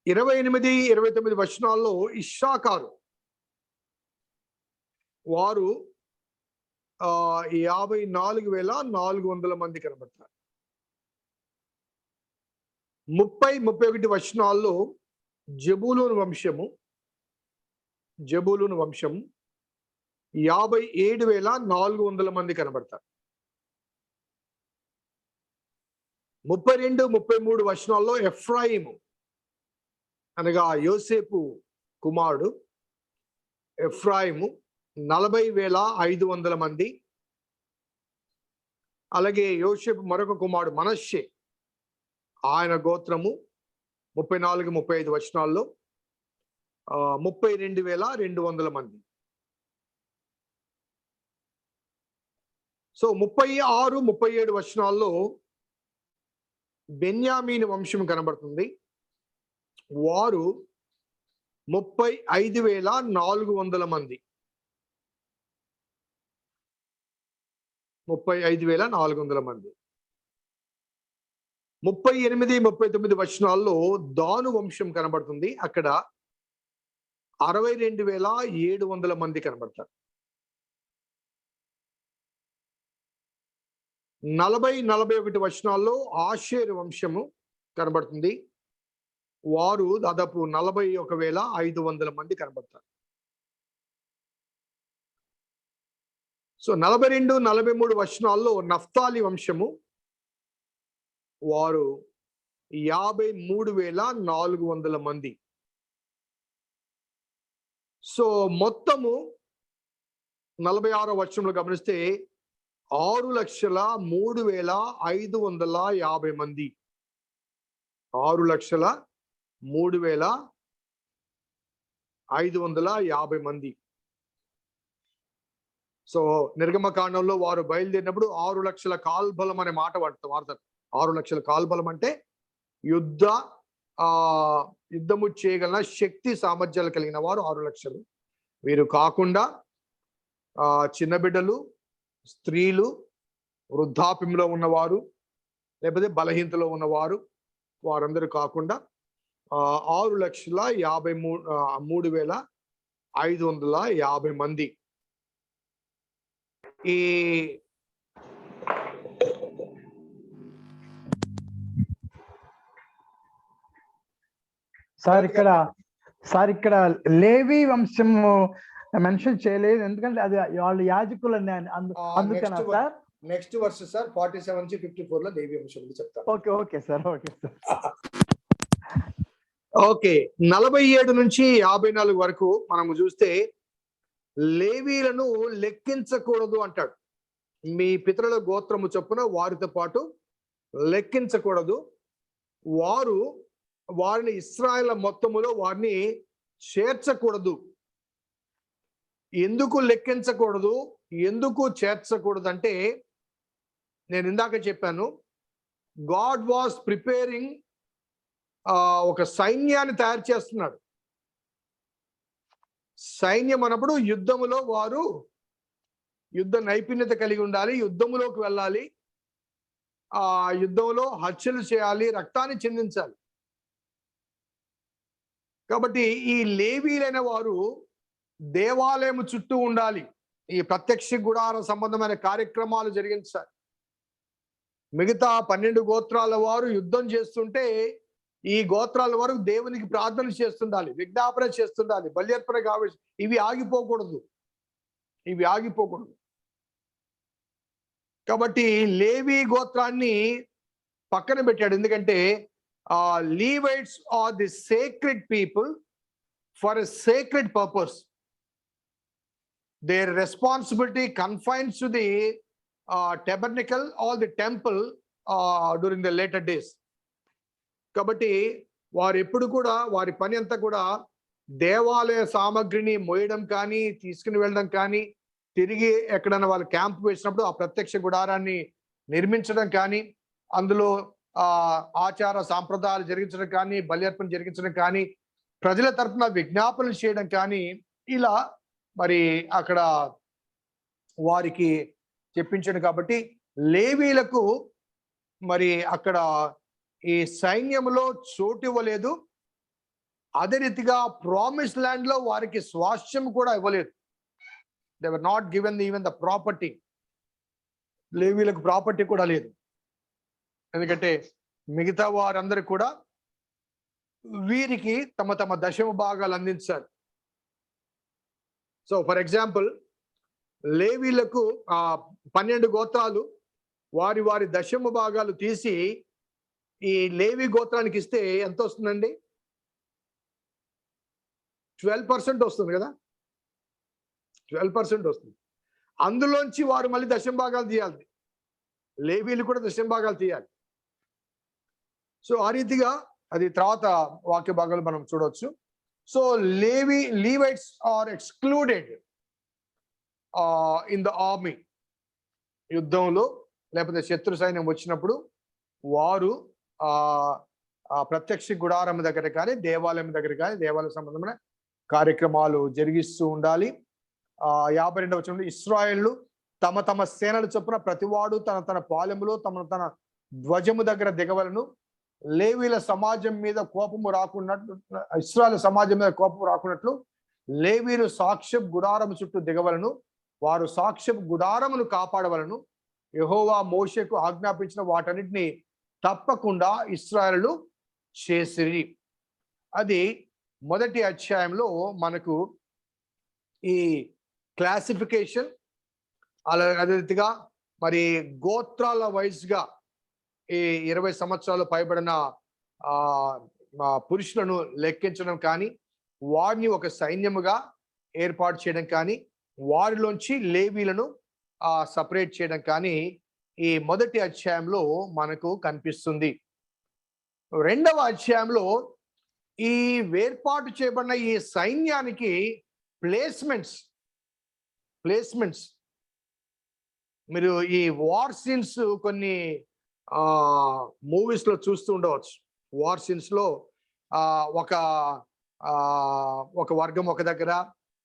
28, 29 వచనాల్లో ఇశ్శాఖారు వారు 54,400 మంది కనబడతారు. 30, 31 వచనాల్లో జబూలూను వంశము 57,400 మంది కనబడతారు. 32, 33 వచనాల్లో ఎఫ్రాయిము అనగా యోసేపు కుమారుడు ఎఫ్రాయిము 40,500 మంది. అలాగే యోసేపు మరొక కుమారుడు మనష్షే, ఆయన గోత్రము 34, 35 వచనాల్లో 32,200 మంది. సో 36, 37 వచనాల్లో బెన్యామీను వంశం కనబడుతుంది. వారు 35,400 మంది. 35,400 మంది. 38, 39 వచనాల్లో దాను వంశం కనబడుతుంది. అక్కడ 62,700 మంది కనబడతారు. 40, 41 వచనాల్లో ఆషేరు వంశము కనబడుతుంది. వారు దాదాపు 41,500 మంది కనబడతారు. సో 42, 43 వచనాల్లో నఫ్తాలి వంశము, వారు 53,400 మంది. సో మొత్తము 46వ వచనంలో గమనిస్తే 6,03,550 మంది. 6,03,550 మంది. సో నిర్గమకాండంలో వారు బయలుదేరినప్పుడు 6 లక్షల కాల్బలం అనే మాట వాడతారు. 6 లక్షల కాల్బలం అంటే యుద్ధము చేయగల శక్తి సామర్థ్యాలు కలిగిన వారు 6 లక్షలు. వీరు కాకుండా చిన్న బిడ్డలు, స్త్రీలు, వృద్ధాప్యంలో ఉన్నవారు, లేకపోతే బలహీనతలో ఉన్నవారు, వారందరూ కాకుండా 6,53,550 మంది. ఈ సార్ ఇక్కడ లేవి వంశము మెన్షన్ చేయలేదు, ఎందుకంటే అది వాళ్ళు యాజకులని అందుకనా సార్? నెక్స్ట్ వర్స్ సార్ 47 నుంచి 54 లో లేవి వంశం చెప్తాను. Okay sir. ఓకే 47 నుంచి 54 వరకు మనము చూస్తే లేవీలను లెక్కించకూడదు అంటాడు. మీ పితరుల గోత్రము చొప్పున వారితో పాటు లెక్కించకూడదు. వారిని ఇశ్రాయేలు మొత్తములో వారిని చేర్చకూడదు. ఎందుకు లెక్కించకూడదు, ఎందుకు చేర్చకూడదు అంటే, నేను ఇందాక చెప్పాను, గాడ్ వాస్ ప్రిపేరింగ్, ఒక సైన్యాన్ని తయారు చేస్తున్నాడు. సైన్యం అన్నప్పుడు యుద్ధములో వారు యుద్ధ నైపుణ్యత కలిగి ఉండాలి, యుద్ధములోకి వెళ్ళాలి, ఆ యుద్ధంలో హత్యలు చేయాలి, రక్తాన్ని చిందించాలి. కాబట్టి ఈ లేవీలైన వారు దేవాలయం చుట్టూ ఉండాలి, ఈ ప్రత్యక్ష గుడార సంబంధమైన కార్యక్రమాలు జరిగించాలి. మిగతా 12 గోత్రాల వారు యుద్ధం చేస్తుంటే ఈ గోత్రాల వారు దేవునికి ప్రార్థన చేస్తుండాలి, విజ్ఞాపన చేస్తుండాలి, బల్యర్పణ కావచ్చు. ఇవి ఆగిపోకూడదు. కాబట్టి లేవి గోత్రాన్ని పక్కన పెట్టాడు. ఎందుకంటే Levites are the sacred people for a sacred purpose. Their responsibility confines to the tabernacle or the temple during the later days. కాబట్టి వారు ఎప్పుడు కూడా వారి పని అంతా కూడా దేవాలయ సామగ్రిని మోయడం కానీ, తీసుకుని వెళ్ళడం కానీ, తిరిగి ఎక్కడైనా వాళ్ళు క్యాంప్ వేసినప్పుడు ఆ ప్రత్యక్ష గుడారాన్ని నిర్మించడం కానీ, అందులో ఆచార సాంప్రదాయాలు జరిగించడం కానీ, బల్యర్పణ జరిగించడం కానీ, ప్రజల తరపున విజ్ఞాపనలు చేయడం కానీ, ఇలా మరి అక్కడ వారికి చెప్పించాడు. కాబట్టి లేవీలకు మరి అక్కడ ఈ సైన్యంలో చోటు ఇవ్వలేదు. అదే రీతిగా ప్రామిస్ ల్యాండ్ లో వారికి స్వాస్థ్యం కూడా ఇవ్వలేదు. They were not given even the property. లేవీలకు ప్రాపర్టీ కూడా లేదు. ఎందుకంటే మిగతా వారందరూ కూడా వీరికి తమ తమ దశమ భాగాలు అందించారు. సో ఫర్ ఎగ్జాంపుల్, లేవీలకు 12 గోత్రాలు వారి వారి దశమ భాగాలు తీసి ఈ లేవి గోత్రానికి ఇస్తే ఎంత వస్తుందండి? 12% వస్తుంది కదా, 12% వస్తుంది. అందులోంచి వారు మళ్ళీ దశమ భాగాలు తీయాలి, లేవీలు కూడా దశమ భాగాలు తీయాలి. సో ఆ రీతిగా అది తర్వాత వాక్య భాగాలు మనం చూడవచ్చు. So Levites are excluded in the army. యుద్ధంలో లేకపోతే శత్రు సైన్యం వచ్చినప్పుడు వారు ప్రత్యక్ష గుడారం దగ్గర కానీ, దేవాలయం దగ్గర కానీ, దేవాలయ సంబంధమైన కార్యక్రమాలు జరిగిస్తూ ఉండాలి. 52వ వచనంలో ఇశ్రాయేలు తమ తమ సేనల చొప్పున ప్రతివాడు తన తన పాలెములో తన ధ్వజము దగ్గర దిగవలను. లేవీల సమాజం మీద కోపము రాకున్నట్లు, ఇశ్రాయేలు సమాజం మీద కోపము రాకున్నట్లు లేవీలు సాక్ష్య గుడారము చుట్టూ దిగవలను. వారు సాక్ష్య గుడారమును కాపాడవలను. యెహోవా మోషేకు ఆజ్ఞాపించిన వాటన్నిటిని తప్పకుండా ఇశ్రాయేలు చేసిరి. అది మొదటి అధ్యాయంలో మనకు ఈ క్లాసిఫికేషన్, అదే రీతిగా మరి గోత్రాల వైజ్గా ఈ 20 సంవత్సరాలు పైబడిన పురుషులను లెక్కించడం కానీ, వారిని ఒక సైన్యముగా ఏర్పాటు చేయడం కానీ, వారిలోంచి లేవీలను సపరేట్ చేయడం కానీ ఈ మొదటి అధ్యాయంలో మనకు కనిపిస్తుంది. రెండవ అధ్యాయంలో ఈ వేర్పాటు చేయబడిన ఈ సైన్యానికి ప్లేస్మెంట్స్ మీరు ఈ వార్ సీన్స్ కొన్ని మూవీస్ లో చూస్తూ ఉండవచ్చు. వార్ సీన్స్ లో ఒక వర్గం ఒక దగ్గర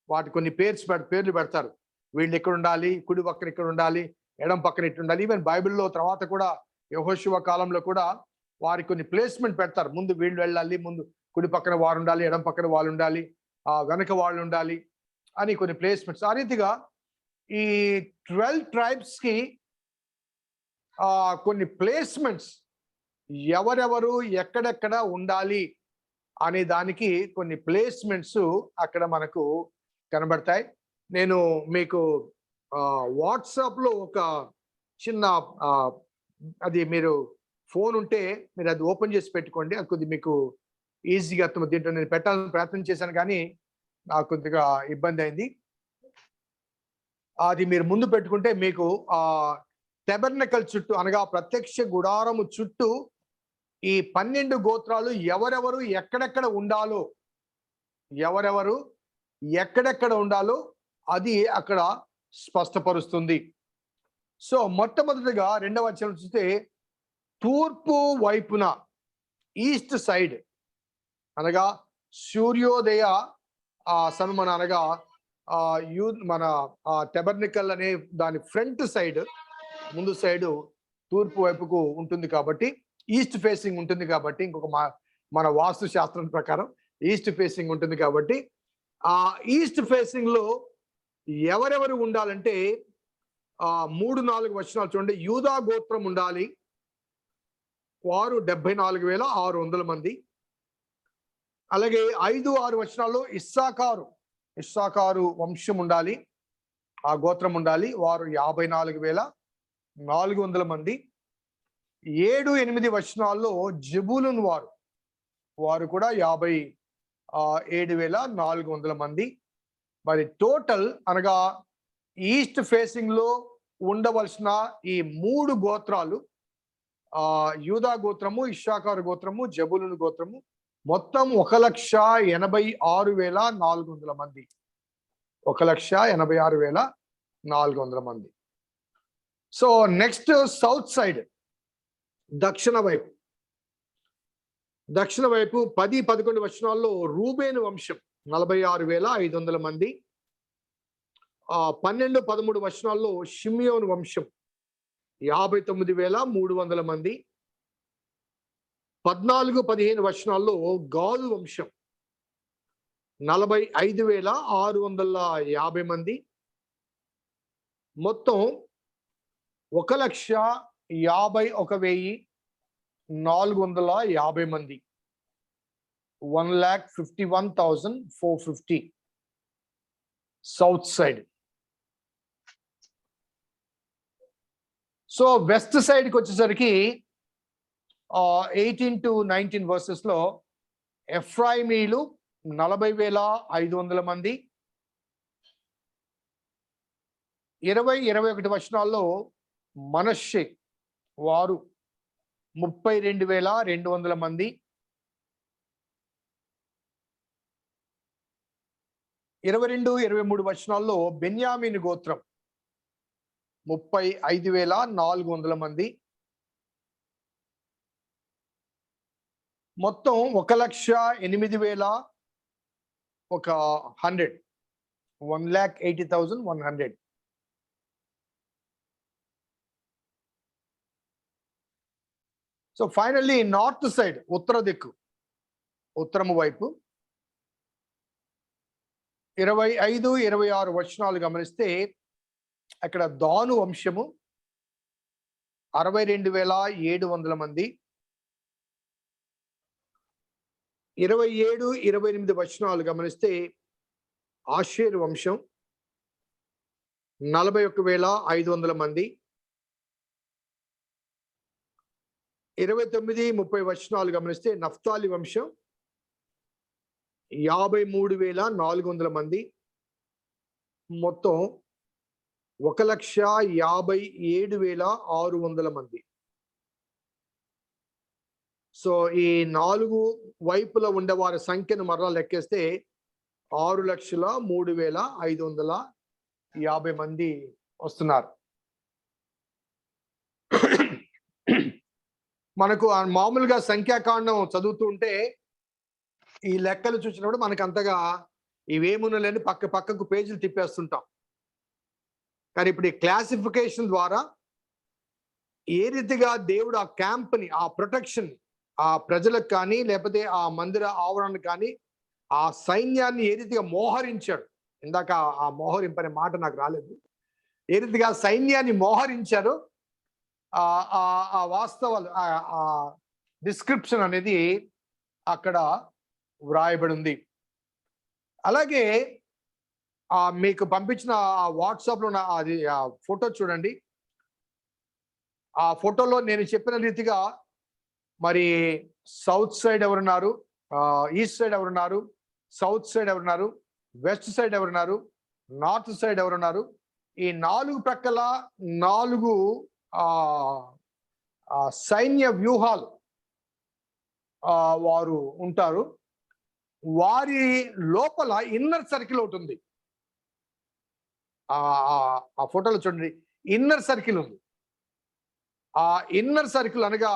వాటి కొన్ని పేర్లు పెడతారు. వీళ్ళు ఇక్కడ ఉండాలి, కుడి పక్కన ఇక్కడ ఉండాలి, ఎడం పక్కన ఇటు ఉండాలి. ఈవెన్ బైబిల్లో తర్వాత కూడా యెహోషువ కాలంలో కూడా వారికి కొన్ని ప్లేస్మెంట్ పెడతారు. ముందు వీళ్ళు వెళ్ళాలి, ముందు కుడి పక్కన వారు ఉండాలి, ఎడం పక్కన వాళ్ళు ఉండాలి, వెనక వాళ్ళు ఉండాలి అని కొన్ని ప్లేస్మెంట్స్. ఆ రీతిగా ఈ 12 ట్రైబ్స్ కి కొన్ని ప్లేస్మెంట్స్, ఎవరెవరు ఎక్కడెక్కడ ఉండాలి అనే దానికి కొన్ని ప్లేస్మెంట్స్ అక్కడ మనకు కనబడతాయి. నేను మీకు వాట్సాప్ లో ఒక చిన్న అది మీరు ఫోన్ ఉంటే మీరు అది ఓపెన్ చేసి పెట్టుకోండి. అది కొద్దిగా మీకు ఈజీగా అర్థం. దీంట్లో నేను పెట్టాలని ప్రయత్నం చేశాను కానీ నాకు కొద్దిగా ఇబ్బంది అయింది. అది మీరు ముందు పెట్టుకుంటే మీకు టెబర్నకల్ చుట్టూ, అనగా ప్రత్యక్ష గుడారము చుట్టూ ఈ 12 గోత్రాలు ఎవరెవరు ఎక్కడెక్కడ ఉండాలో అది అక్కడ స్పష్టపరుస్తుంది. సో మొట్టమొదటిగా రెండవ అధ్యాయం చూస్తే తూర్పు వైపున, ఈస్ట్ సైడ్, అనగా సూర్యోదయ సన్మన అనగా మన టెబర్నికల్ అనే దాని ఫ్రంట్ సైడ్, ముందు సైడు తూర్పు వైపుకు ఉంటుంది కాబట్టి, ఈస్ట్ ఫేసింగ్ ఉంటుంది కాబట్టి, ఇంకొక మన వాస్తు శాస్త్రం ప్రకారం ఈస్ట్ ఫేసింగ్ ఉంటుంది కాబట్టి, ఆ ఈస్ట్ ఫేసింగ్ లో ఎవరెవరు ఉండాలంటే 3-4 వచనాలు చూడండి. యూదా గోత్రం ఉండాలి, వారు 74,600 మంది. అలాగే 5-6 వచనాల్లో ఇస్సాకారు వంశం ఉండాలి, ఆ గోత్రం ఉండాలి, వారు 54,400 మంది. 7-8 వచనాల్లో జెబూలూను వారు కూడా 57,400 మంది. మరి టోటల్ అనగా ఈస్ట్ ఫేసింగ్ లో ఉండవలసిన ఈ 3 గోత్రాలు, యూదా గోత్రము, ఇశ్శాఖారు గోత్రము, జెబూలూను గోత్రము, మొత్తం 1,86,400 మంది. 1,86,400 మంది. సో నెక్స్ట్ సౌత్ సైడ్, దక్షిణ వైపు 10-11 వచనాల్లో రూబేను వంశం 46,500 మంది. 12-13 వచనాల్లో షిమ్యోను వంశం 59,300 మంది. 14-15 వచనాల్లో గాదు వంశం 45,650 మంది. మొత్తం 1,51,450 మంది. 1,51,450 సౌత్ సైడ్. సో వెస్ట్ సైడ్కి వచ్చేసరికి 18-19 వర్సెస్ లో ఎఫ్రాయిమీలు 40,500 మంది. 20-21 వచనాల్లో మనష్షే వారు 32,200 మంది. 22-23 వచనాల్లో బెన్యామీను గోత్రం 35,400 మంది. మొత్తం 1,08,100, 1,80,100. సో ఫైనల్లీ నార్త్ సైడ్, ఉత్తర దిక్కు, ఉత్తరము వైపు 25-26 వచనాలు గమనిస్తే అక్కడ దాను వంశము 62,700 మంది. 27-28 వచనాలు గమనిస్తే ఆషేరు వంశం 41,500 మంది. 29-30 వచనాలు గమనిస్తే నఫ్తాలి వంశం 53,400 మంది. మొత్తం 1,57,600 మంది. సో ఈ 4 వైపుల ఉండేవారి సంఖ్యను మరలా లెక్కేస్తే 6,03,550 మంది వస్తున్నారు. మనకు మామూలుగా సంఖ్యాకాండం చదువుతూ ఉంటే ఈ లెక్కలు చూసినప్పుడు మనకు అంతగా ఇవేమునలేని పక్కకు పేజీలు తిప్పేస్తుంటాం. కానీ ఇప్పుడు ఈ క్లాసిఫికేషన్ ద్వారా ఏ రీతిగా దేవుడు ఆ క్యాంప్ని, ఆ ప్రొటెక్షన్, ఆ ప్రజలకు కానీ లేకపోతే ఆ మందిర ఆవరణకు కానీ ఆ సైన్యాన్ని ఏ రీతిగా మోహరించాడు. ఇందాక ఆ మోహరింపనే మాట నాకు రాలేదు. ఏ రీతిగా సైన్యాన్ని మోహరించారో ఆ వాస్తవాలు, ఆ డిస్క్రిప్షన్ అనేది అక్కడ వ్రాయబడి ఉంది. అలాగే మీకు పంపించిన ఆ వాట్సాప్లో అది ఆ ఫోటో చూడండి. ఆ ఫోటోలో నేను చెప్పిన రీతిగా మరి సౌత్ సైడ్ ఎవరున్నారు, ఈస్ట్ సైడ్ ఎవరున్నారు, సౌత్ సైడ్ ఎవరున్నారు, వెస్ట్ సైడ్ ఎవరున్నారు, నార్త్ సైడ్ ఎవరున్నారు, ఈ 4 ప్రక్కల 4 సైన్య వ్యూహాలు వారు ఉంటారు. వారి లోపల ఇన్నర్ సర్కిల్ ఒకటి ఉంది. ఆ ఫోటోలో చూడండి, ఇన్నర్ సర్కిల్ ఉంది. ఆ ఇన్నర్ సర్కిల్ అనగా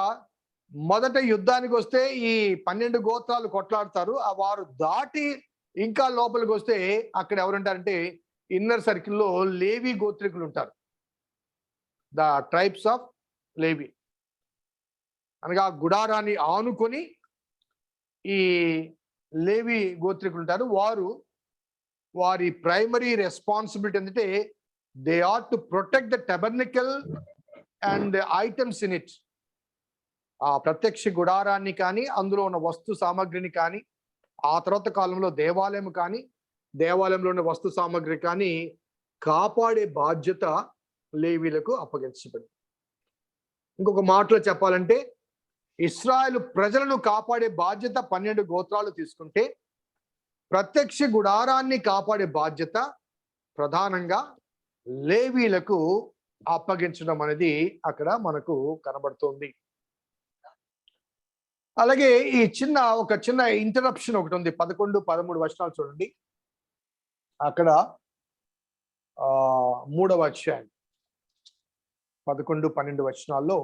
మొదట యుద్ధానికి వస్తే ఈ 12 గోత్రాలు కొట్లాడతారు. వారు దాటి ఇంకా లోపలికి వస్తే అక్కడ ఎవరుంటారంటే ఇన్నర్ సర్కిల్లో లేవి గోత్రికులు ఉంటారు. ద ట్రైబ్స్ ఆఫ్ లేవి అనగా గుడారాన్ని ఆనుకొని ఈ లేవి గోత్రికులు ఉంటారు. వారి ప్రైమరీ రెస్పాన్సిబిలిటీ ఏంటంటే they are to protect the tabernacle and items in it. ఆ ప్రత్యక్ష గుడారాన్ని కానీ అందులో ఉన్న వస్తు సామాగ్రిని కానీ, ఆ తర్వాత కాలంలో దేవాలయం కానీ దేవాలయంలో ఉన్న వస్తు సామాగ్రి కానీ కాపాడే బాధ్యత లేవీలకు అప్పగించబడింది. ఇంకొక మాటలో చెప్పాలంటే ఇశ్రాయేలు ప్రజలను కాపాడే బాధ్యత 12 గోత్రాలు తీసుకుంటే, ప్రత్యక్ష గుడారాన్ని కాపాడే బాధ్యత ప్రధానంగా లేవీలకు అప్పగించడం అనేది అక్కడ మనకు కనబడుతుంది. అలాగే ఈ ఒక చిన్న ఇంటరప్షన్ ఒకటి ఉంది. 11, 13 వచనాలు చూడండి. అక్కడ 3వ అధ్యాయం 11, 12 వచనాల్లో,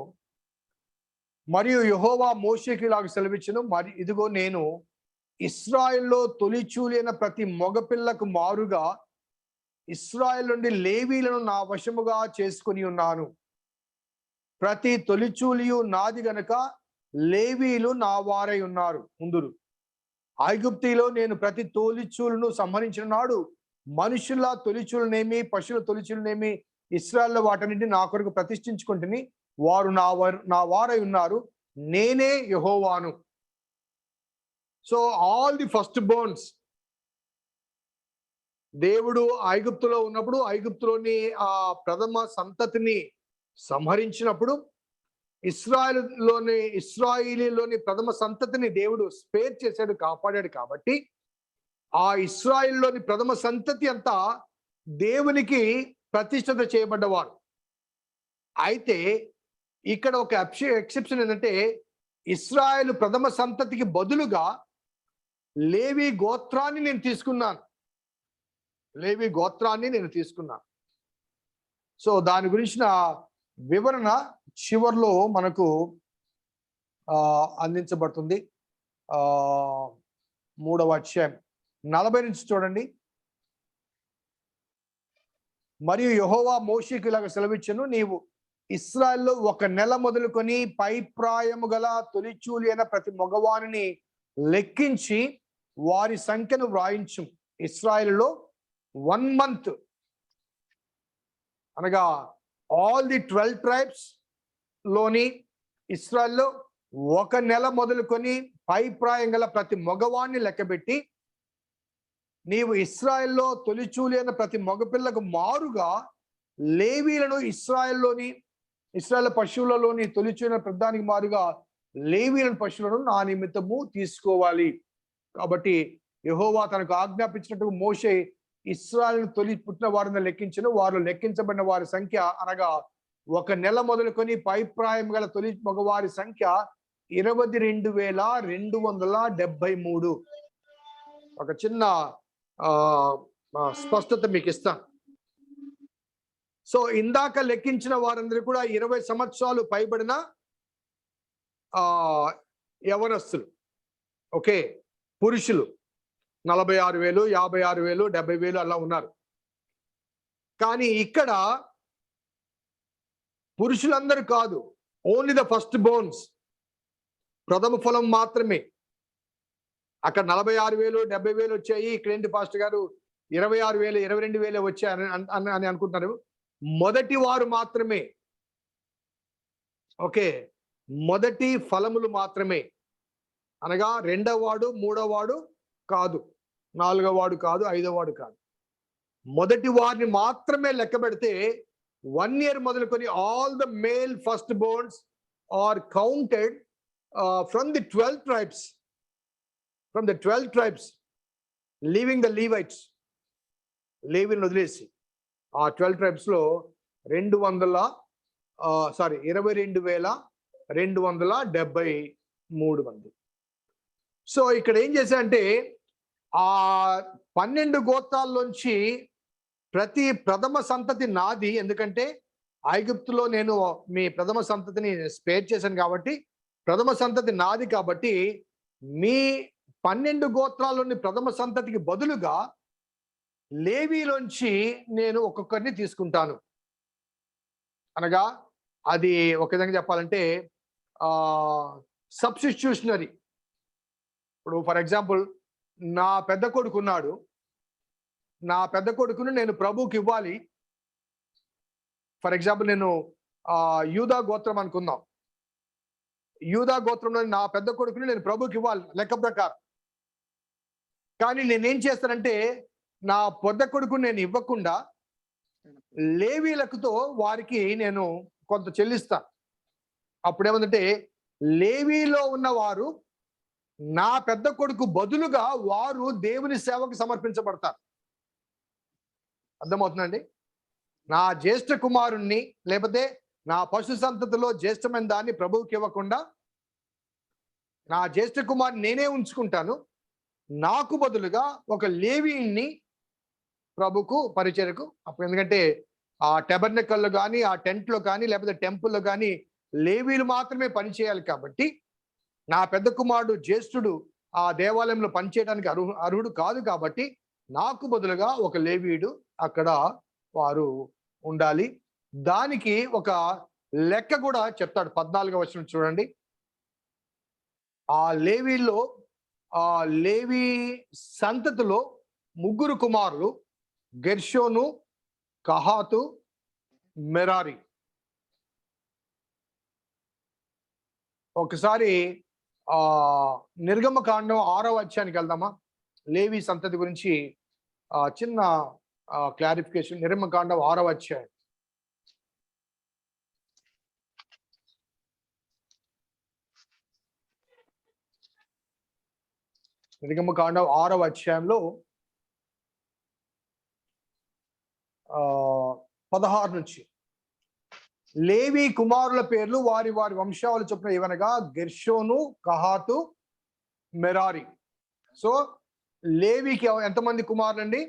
మరియు యెహోవా మోషేకి ఇలాగ సెలవిచ్చెను, మరి ఇదిగో నేను ఇశ్రాయేల్లో తొలిచూలైన ప్రతి మగపిల్లకు మారుగా ఇశ్రాయేల్ నుండి లేవీలను నా వశముగా చేసుకొని ఉన్నాను. ప్రతి తొలిచూలియు నాది గనక లేవీలు నా వారై ఉన్నారు. ముందురు ఐగుప్తిలో నేను ప్రతి తొలిచూలును సంహరించిన నాడు మనుషుల తొలిచూలనేమి పశువుల తొలిచూలనేమి ఇశ్రాయేల్లో వాటన్నింటిని నా కొరకు ప్రతిష్ఠించుకుంటుని వారు నా వారై ఉన్నారు. నేనే యెహోవాను. So all the first borns, దేవుడు ఐగుప్తులో ఉన్నప్పుడు ఐగుప్తులోని ఆ ప్రథమ సంతతిని సంహరించినప్పుడు ఇశ్రాయేలీలోని ప్రథమ సంతతిని దేవుడు స్పేర్ చేశాడు, కాపాడాడు. కాబట్టి ఆ ఇశ్రాయేల్లోని ప్రథమ సంతతి అంతా దేవునికి ప్రతిష్ఠిత చేయబడ్డవారు. అయితే ఇక్కడ ఒక ఎక్సెప్షన్ ఏంటంటే ఇశ్రాయేల్ ప్రథమ సంతతికి బదులుగా లేవి గోత్రాన్ని నేను తీసుకున్నాను. సో దాని గురించిన వివరణ చివర్లో మనకు అందించబడుతుంది. 3వ అధ్యాయం 40 నుంచి చూడండి. మరియు యెహోవా మోషేకు ఇలాగ సెలవిచ్చెను, నీవు ఇశ్రాయేల్లో 1 నెల మొదలుకొని పై ప్రాయము గల తొలిచూలి అయిన ప్రతి మగవానిని లెక్కించి వారి సంఖ్యను వ్రాయించు. ఇశ్రాయేలులో 1 month అనగా ఆల్ ది 12 ట్రైబ్స్ లోని ఇశ్రాయేల్లో 1 నెల మొదలుకొని పై ప్రాయం గల ప్రతి మగవాణ్ణి లెక్కబెట్టి నీవు ఇశ్రాయేల్లో తొలిచూలి అయిన ప్రతి మగపిల్లకు మారుగా లేవీలను ఇశ్రాయేల్ పశువులలోని తొలిచూలిన ప్రధానికి మారుగా లేవీలను పశువులను నా నిమిత్తము తీసుకోవాలి. కాబట్టి యెహోవా తనకు ఆజ్ఞాపించినట్టు మోషే ఇశ్రాయేలును తొలి పుట్టిన వారిని లెక్కించను. వారు లెక్కించబడిన వారి సంఖ్య అనగా 1 నెల మొదలుకొని పై ప్రాయం గల తొలి మగవారి సంఖ్య 22,273. ఒక చిన్న స్పష్టత మీకు ఇస్తాను. సో ఇందాక లెక్కించిన వారందరూ కూడా 20 సంవత్సరాలు పైబడిన యవనస్తులు. ఓకే, పురుషులు 46,000, 56,000, 70,000 అలా ఉన్నారు. కానీ ఇక్కడ పురుషులందరూ కాదు, ఓన్లీ ద ఫస్ట్ బోర్న్స్, ప్రథమ ఫలం మాత్రమే. అక్కడ 46,000, 70,000 వచ్చాయి. ఇక్కడేంటి పాస్టర్ గారు 26,000, 22,000 వచ్చాయని అని అనుకుంటున్నారు. మొదటి వారు మాత్రమే. ఓకే, మొదటి ఫలములు మాత్రమే. అనగా 2వ వాడు 3వ వాడు కాదు, 4వ వాడు కాదు, 5వ వాడు కాదు. మొదటి వారిని మాత్రమే లెక్క పెడితే 1 year మొదలుకొని all the male first borns are counted from the 12 tribes leaving the Levites. లేవీని వదిలేసి ఆ 12 ట్రైబ్స్ లో 22,273 మంది. సో ఇక్కడ ఏం చేశారంటే ఆ 12 గోత్రాల్లోంచి ప్రతి ప్రథమ సంతతి నాది. ఎందుకంటే ఐగుప్తులో నేను మీ ప్రథమ సంతతిని స్పేర్ చేశాను కాబట్టి ప్రథమ సంతతి నాది. కాబట్టి మీ 12 గోత్రాల్లోని ప్రథమ సంతతికి బదులుగా లేవీలోంచి నేను ఒక్కొక్కరిని తీసుకుంటాను. అనగా అది ఒక విధంగా చెప్పాలంటే సబ్స్టిట్యూషనరీ. ఇప్పుడు ఫర్ ఎగ్జాంపుల్ నా పెద్ద కొడుకు ఉన్నాడు, నా పెద్ద కొడుకును నేను ప్రభువుకి ఇవ్వాలి. ఫర్ ఎగ్జాంపుల్ నేను యూదా గోత్రం అనుకుందాం. యూదా గోత్రంలో నా పెద్ద కొడుకుని నేను ప్రభువుకి ఇవ్వాలి లెక్క ప్రకారం. కానీ నేనేం చేస్తానంటే నా పెద్ద కొడుకుని నేను ఇవ్వకుండా లేవీలకుతో వారికి నేను కొంత చెల్లిస్తాను. అప్పుడేమంటే లేవీలో ఉన్న వారు నా పెద్ద కొడుకు బదులుగా వారు దేవుని సేవకు సమర్పించబడతారు. అర్థమవుతుందండి? నా జ్యేష్ఠ కుమారుణ్ణి లేకపోతే నా పశు సంతతిలో జ్యేష్ఠమైన దాన్ని ప్రభువుకి ఇవ్వకుండా నా జ్యేష్ఠ కుమారుని నేనే ఉంచుకుంటాను. నాకు బదులుగా ఒక లేవీని ప్రభుకు పరిచర్యకు అప్పుడు, ఎందుకంటే ఆ టెబర్నకల్లో కానీ ఆ టెంట్లో కానీ లేకపోతే టెంపుల్లో కానీ లేవీలు మాత్రమే పనిచేయాలి. కాబట్టి నా పెద్ద కుమారుడు జ్యేష్ఠుడు ఆ దేవాలయంలో పనిచేయడానికి అర్హుడు కాదు. కాబట్టి నాకు బదులుగా ఒక లేవీయుడు అక్కడ వారు ఉండాలి. దానికి ఒక లెక్క కూడా చెప్తాడు. 14వ వచనం చూడండి. ఆ లేవీలో ఆ లేవీ సంతతిలో 3 కుమారులు గెర్షోను, కహాతు, మెరారి. ఒకసారి నిర్గమకాండం 6వ అధ్యాయానికి వెళ్దామా? లేవీ సంతతి గురించి చిన్న క్లారిఫికేషన్. నిర్గమకాండం 6వ అధ్యాయం. నిర్గమకాండం 6వ అధ్యాయంలో 16 నుంచి లేవీ కుమారుల పేర్లు వారి వారి వంశావళి చొప్పున ఏవనగా గెర్షోను, కహాతు, మెరారి. సో లేవీకి ఎంతమంది కుమారులండి?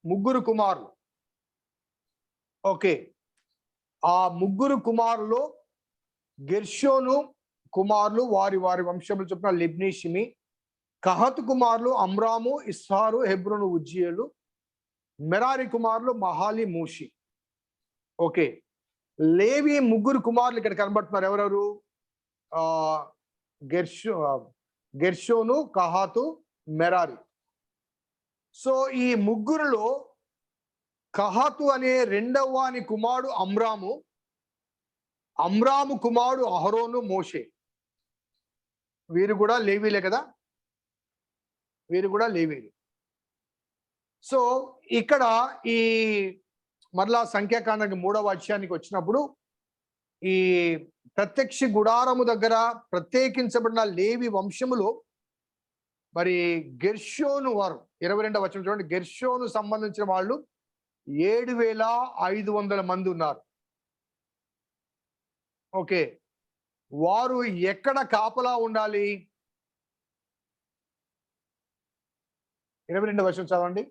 3 కుమారులు. ఓకే, ఆ 3 కుమారులు గెర్షోను కుమారులు వారి వారి వంశముల చొప్పున లిబ్నీ, షిమి. కహతు కుమారులు అమ్రాము, ఇస్హారు, హెబ్రోను, ఉజ్జియేలు. మెరారి కుమారులు మహాలి, మూషి. ఓకే, లేవి 3 కుమారులు ఇక్కడ కనబడుతున్నారు. ఎవరెవరు? గెర్షోను, కహాతు, మెరారి. సో ఈ 3లో కహాతు అనే రెండవ వాని కుమారుడు అమ్రాము, అమ్రాము కుమారుడు అహరోను, మోషే. వీరు కూడా లేవీలే కదా, వీరు కూడా లేవీలు. సో ఇక్కడ ఈ మరలా సంఖ్యాకాండానికి 3వ అధ్యాయానికి వచ్చినప్పుడు ఈ ప్రత్యక్ష గుడారము దగ్గర ప్రత్యేకించబడిన లేవి వంశములో మరి గెర్షోను వారు 22వ వచనం చూడండి. గెర్షోను సంబంధించిన వాళ్ళు 7,500 మంది ఉన్నారు. ఓకే, వారు ఎక్కడ కాపలా ఉండాలి? 22వ వచనం చదవండి.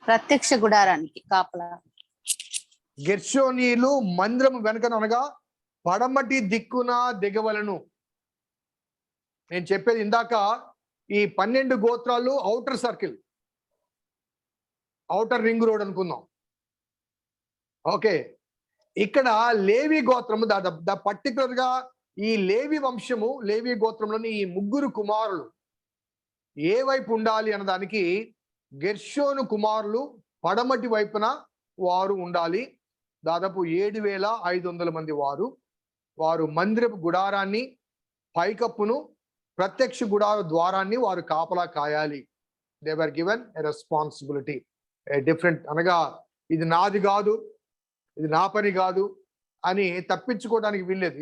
ప్రత్యక్ష గుడారానికి కాపలా. గెర్షోనీయులు మందిరము వెనుక అనగా పడమటి దిక్కున దిగవలను. నేను చెప్పేది ఇందాక ఈ 12 గోత్రాలు outer circle, outer ring road అనుకుందాం. ఓకే, ఇక్కడ లేవి గోత్రము పర్టికులర్ గా ఈ లేవి వంశము, లేవి గోత్రంలోని ఈ 3 కుమారులు ఏ వైపు ఉండాలి అన్నదానికి గెర్షోను కుమారులు పడమటి వైపున వారు ఉండాలి. దాదాపు 7,500 మంది వారు మందిరపు గుడారాన్ని, పైకప్పును, ప్రత్యక్ష గుడార ద్వారాన్ని వారు కాపలా కాయాలి. They were given a responsibility, a different. అనగా ఇది నాది కాదు, ఇది నా పని కాదు అని తప్పించుకోవడానికి వీల్లేదు.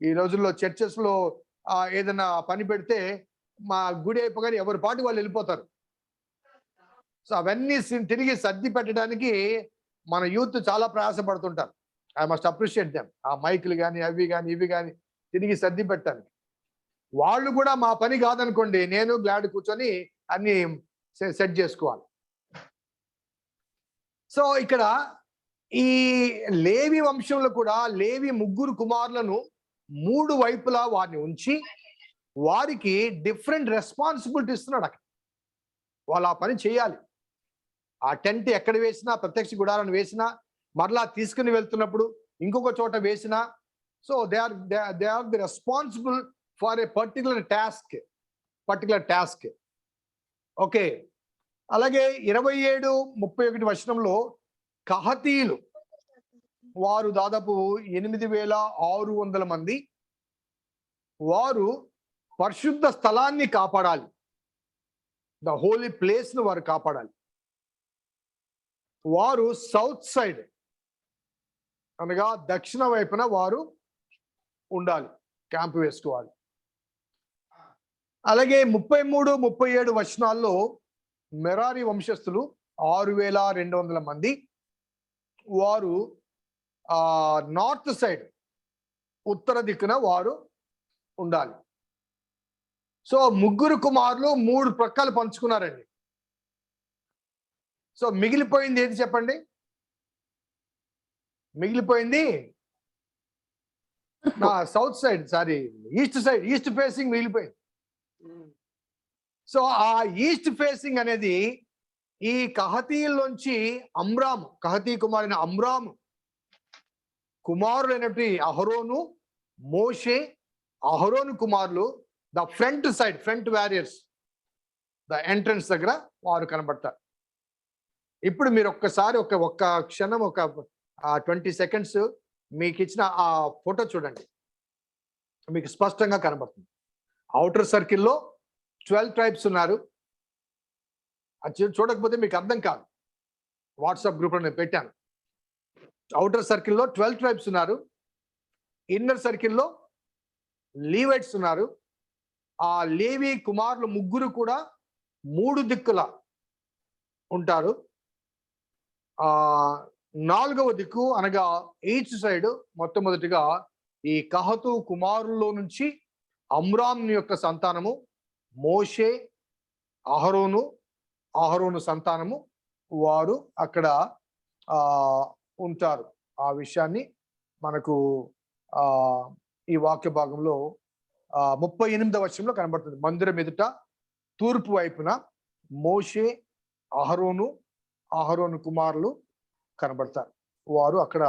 ఈ రోజుల్లో చర్చెస్ లో ఏదైనా పని పెడితే మా గుడి అయిపోగానే ఎవరి పాటు వాళ్ళు వెళ్ళిపోతారు. సో అవన్నీ తిరిగి సర్ది పెట్టడానికి మన యూత్ చాలా ప్రయాసపడుతుంటారు. I must appreciate them. ఆ మైకులు కానీ అవి కానీ ఇవి కానీ తిరిగి సర్ది పెట్టడానికి వాళ్ళు కూడా మా పని కాదనుకోండి, నేను గ్లాడ్ కూర్చొని అన్ని సెట్ చేసుకోవాలి. సో ఇక్కడ ఈ లేవి వంశంలో కూడా లేవి 3 కుమారులను 3 వైపులా వారిని ఉంచి వారికి డిఫరెంట్ రెస్పాన్సిబిలిటీ ఇస్తున్నాడు. అక్కడ వాళ్ళు ఆ పని చేయాలి. ఆ టెంట్ ఎక్కడ వేసినా, ప్రత్యక్ష గుడారాన్ని వేసినా, మరలా తీసుకుని వెళ్తున్నప్పుడు ఇంకొక చోట వేసినా, so they are the responsible for a particular task. Okay. అలాగే 27-31 వచనంలో కహతీయులు వారు దాదాపు 8,600 మంది. వారు పరిశుద్ధ స్థలాన్ని కాపాడాలి. ద హోలీ ప్లేస్ ను వారు కాపాడాలి. వారు సౌత్ సైడ్ అనగా దక్షిణ వైపున వారు ఉండాలి, క్యాంపు వేసుకోవాలి. అలాగే 33-37 వచనాల్లో మెరారి వంశస్థులు 6,200 మంది. వారు నార్త్ సైడ్, ఉత్తర దిక్కున వారు ఉండాలి. సో 3 కుమారులు 3 ప్రక్కలు పంచుకున్నారండి. సో మిగిలిపోయింది ఏది చెప్పండి? మిగిలిపోయింది south side, sorry east facing మిగిలిపోయింది. సో ఆ ఈస్ట్ ఫేసింగ్ అనేది ఈ కహతీయుల్లోంచి అమ్రాము, కహతీ కుమారుని అమ్రాము కుమారులైనటువంటి అహరోను, మోషే, అహరోను కుమారులు the front warriors, the entrance దగ్గర వారు కనబడతారు. ఇప్పుడు మీరు ఒక్కసారి ఒక్క క్షణం, ఒక 20 సెకండ్స్ మీకు ఇచ్చిన ఆ ఫోటో చూడండి, మీకు స్పష్టంగా కనబడుతుంది. అవుటర్ సర్కిల్లో 12 ట్రైబ్స్ ఉన్నారు. అది చూడకపోతే మీకు అర్థం కాదు. వాట్సాప్ గ్రూప్లో నేను పెట్టాను. అవుటర్ సర్కిల్లో 12 ట్రైబ్స్ ఉన్నారు. ఇన్నర్ సర్కిల్లో లీవైట్స్ ఉన్నారు. ఆ లేవి కుమారులు 3 కూడా 3 దిక్కుల ఉంటారు. 4వ దిక్కు అనగా ఈస్ట్ సైడ్ మొట్టమొదటిగా ఈ కహతు కుమారుల్లో నుంచి అమ్రామ్ యొక్క సంతానము మోషే, అహరోను సంతానము వారు అక్కడ ఉంటారు. ఆ విషయాన్ని మనకు ఈ వాక్య భాగంలో 38వ వచనంలో కనబడుతుంది. మందిరం ఎదుట తూర్పు వైపున మోషే, అహరోను కుమారులు కనబడతారు. వారు అక్కడ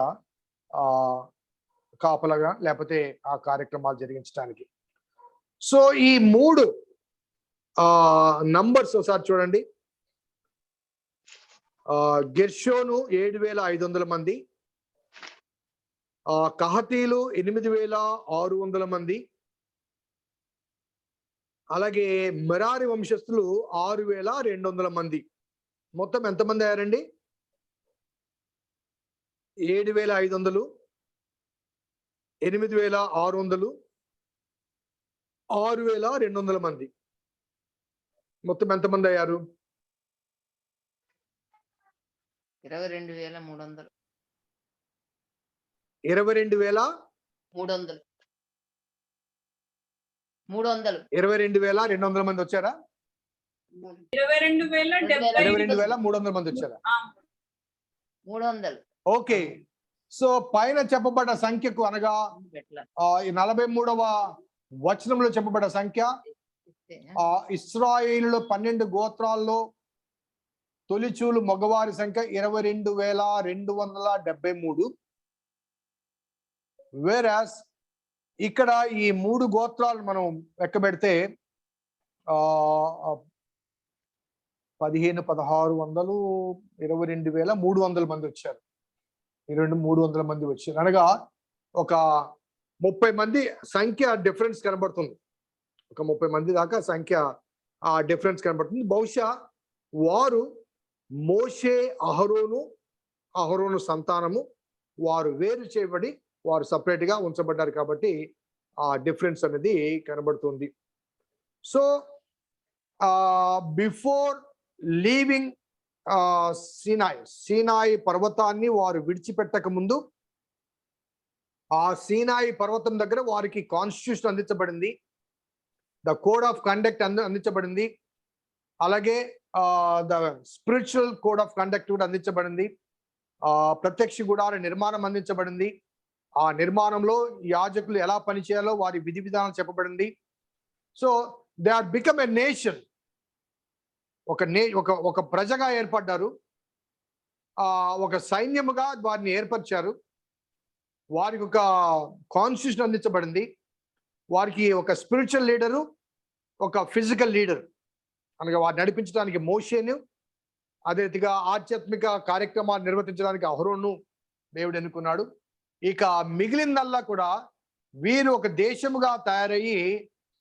కాపలగా లేకపోతే ఆ కార్యక్రమాలు జరిగించడానికి. సో ఈ 3 నంబర్స్ ఒకసారి చూడండి. గెర్షోను 7,500 మంది, కహతీలు 8,600 మంది, అలాగే మెరారి వంశస్థులు 6,200 మంది. మొత్తం ఎంతమంది అయ్యారండి? 7,500, 8,600, 6,200 మంది. మొత్తం ఎంతమంది అయ్యారు? 22,300. 22,300. 22,200 మంది వచ్చారా? 22,300 మంది వచ్చారా? 300. ఓకే. సో పైన చెప్పబడ్డ సంఖ్యకు అనగా 43వ వచనంలో చెప్పబడ్డ సంఖ్య ఇశ్రాయేలులో 12 గోత్రాల్లో తొలిచూలు మగవారి సంఖ్య 22,273. వేరాస్ ఇక్కడ ఈ 3 గోత్రాలు మనం లెక్క పెడితే 15, 1600, 22,300 మంది వచ్చారు. 22,300 మంది వచ్చారు అనగా ఒక 30 మంది సంఖ్య డిఫరెన్స్ కనబడుతుంది. ఒక 30 మంది దాకా సంఖ్య డిఫరెన్స్ కనబడుతుంది. బహుశా వారు మోషే, అహరోను సంతానము వారు వేరు చేయబడి వారు సపరేట్ గా ఉంచబడ్డారు కాబట్టి ఆ డిఫరెన్స్ అనేది కనబడుతుంది. సో బిఫోర్ లీవింగ్ సీనాయి పర్వతాన్ని వారు విడిచిపెట్టక ముందు ఆ సీనాయి పర్వతం దగ్గర వారికి కాన్స్టిట్యూషన్ అందించబడింది, ద కోడ్ ఆఫ్ కండక్ట్ అందించబడింది, అలాగే the spiritual code of conduct కూడా అందించబడింది, ప్రత్యక్ష గుడార నిర్మాణం అందించబడింది. ఆ నిర్మాణంలో యాజకులు ఎలా పనిచేయాలో వారి విధి విధానం చెప్పబడింది. So they are become a nation. ఒక ప్రజగా ఏర్పడ్డారు, ఒక సైన్యముగా వారిని ఏర్పరిచారు, వారికి ఒక కాన్స్టిట్యూషన్ అందించబడింది, వారికి ఒక స్పిరిచువల్ లీడరు, ఒక ఫిజికల్ లీడర్ అనగా వారిని నడిపించడానికి మోషేను, అదే రీతిగా ఆధ్యాత్మిక కార్యక్రమాలు నిర్వర్తించడానికి అహరోను దేవుడు ఎన్నుకున్నాడు. ఇక మిగిలిందల్లా కూడా వీరు ఒక దేశముగా తయారయ్యి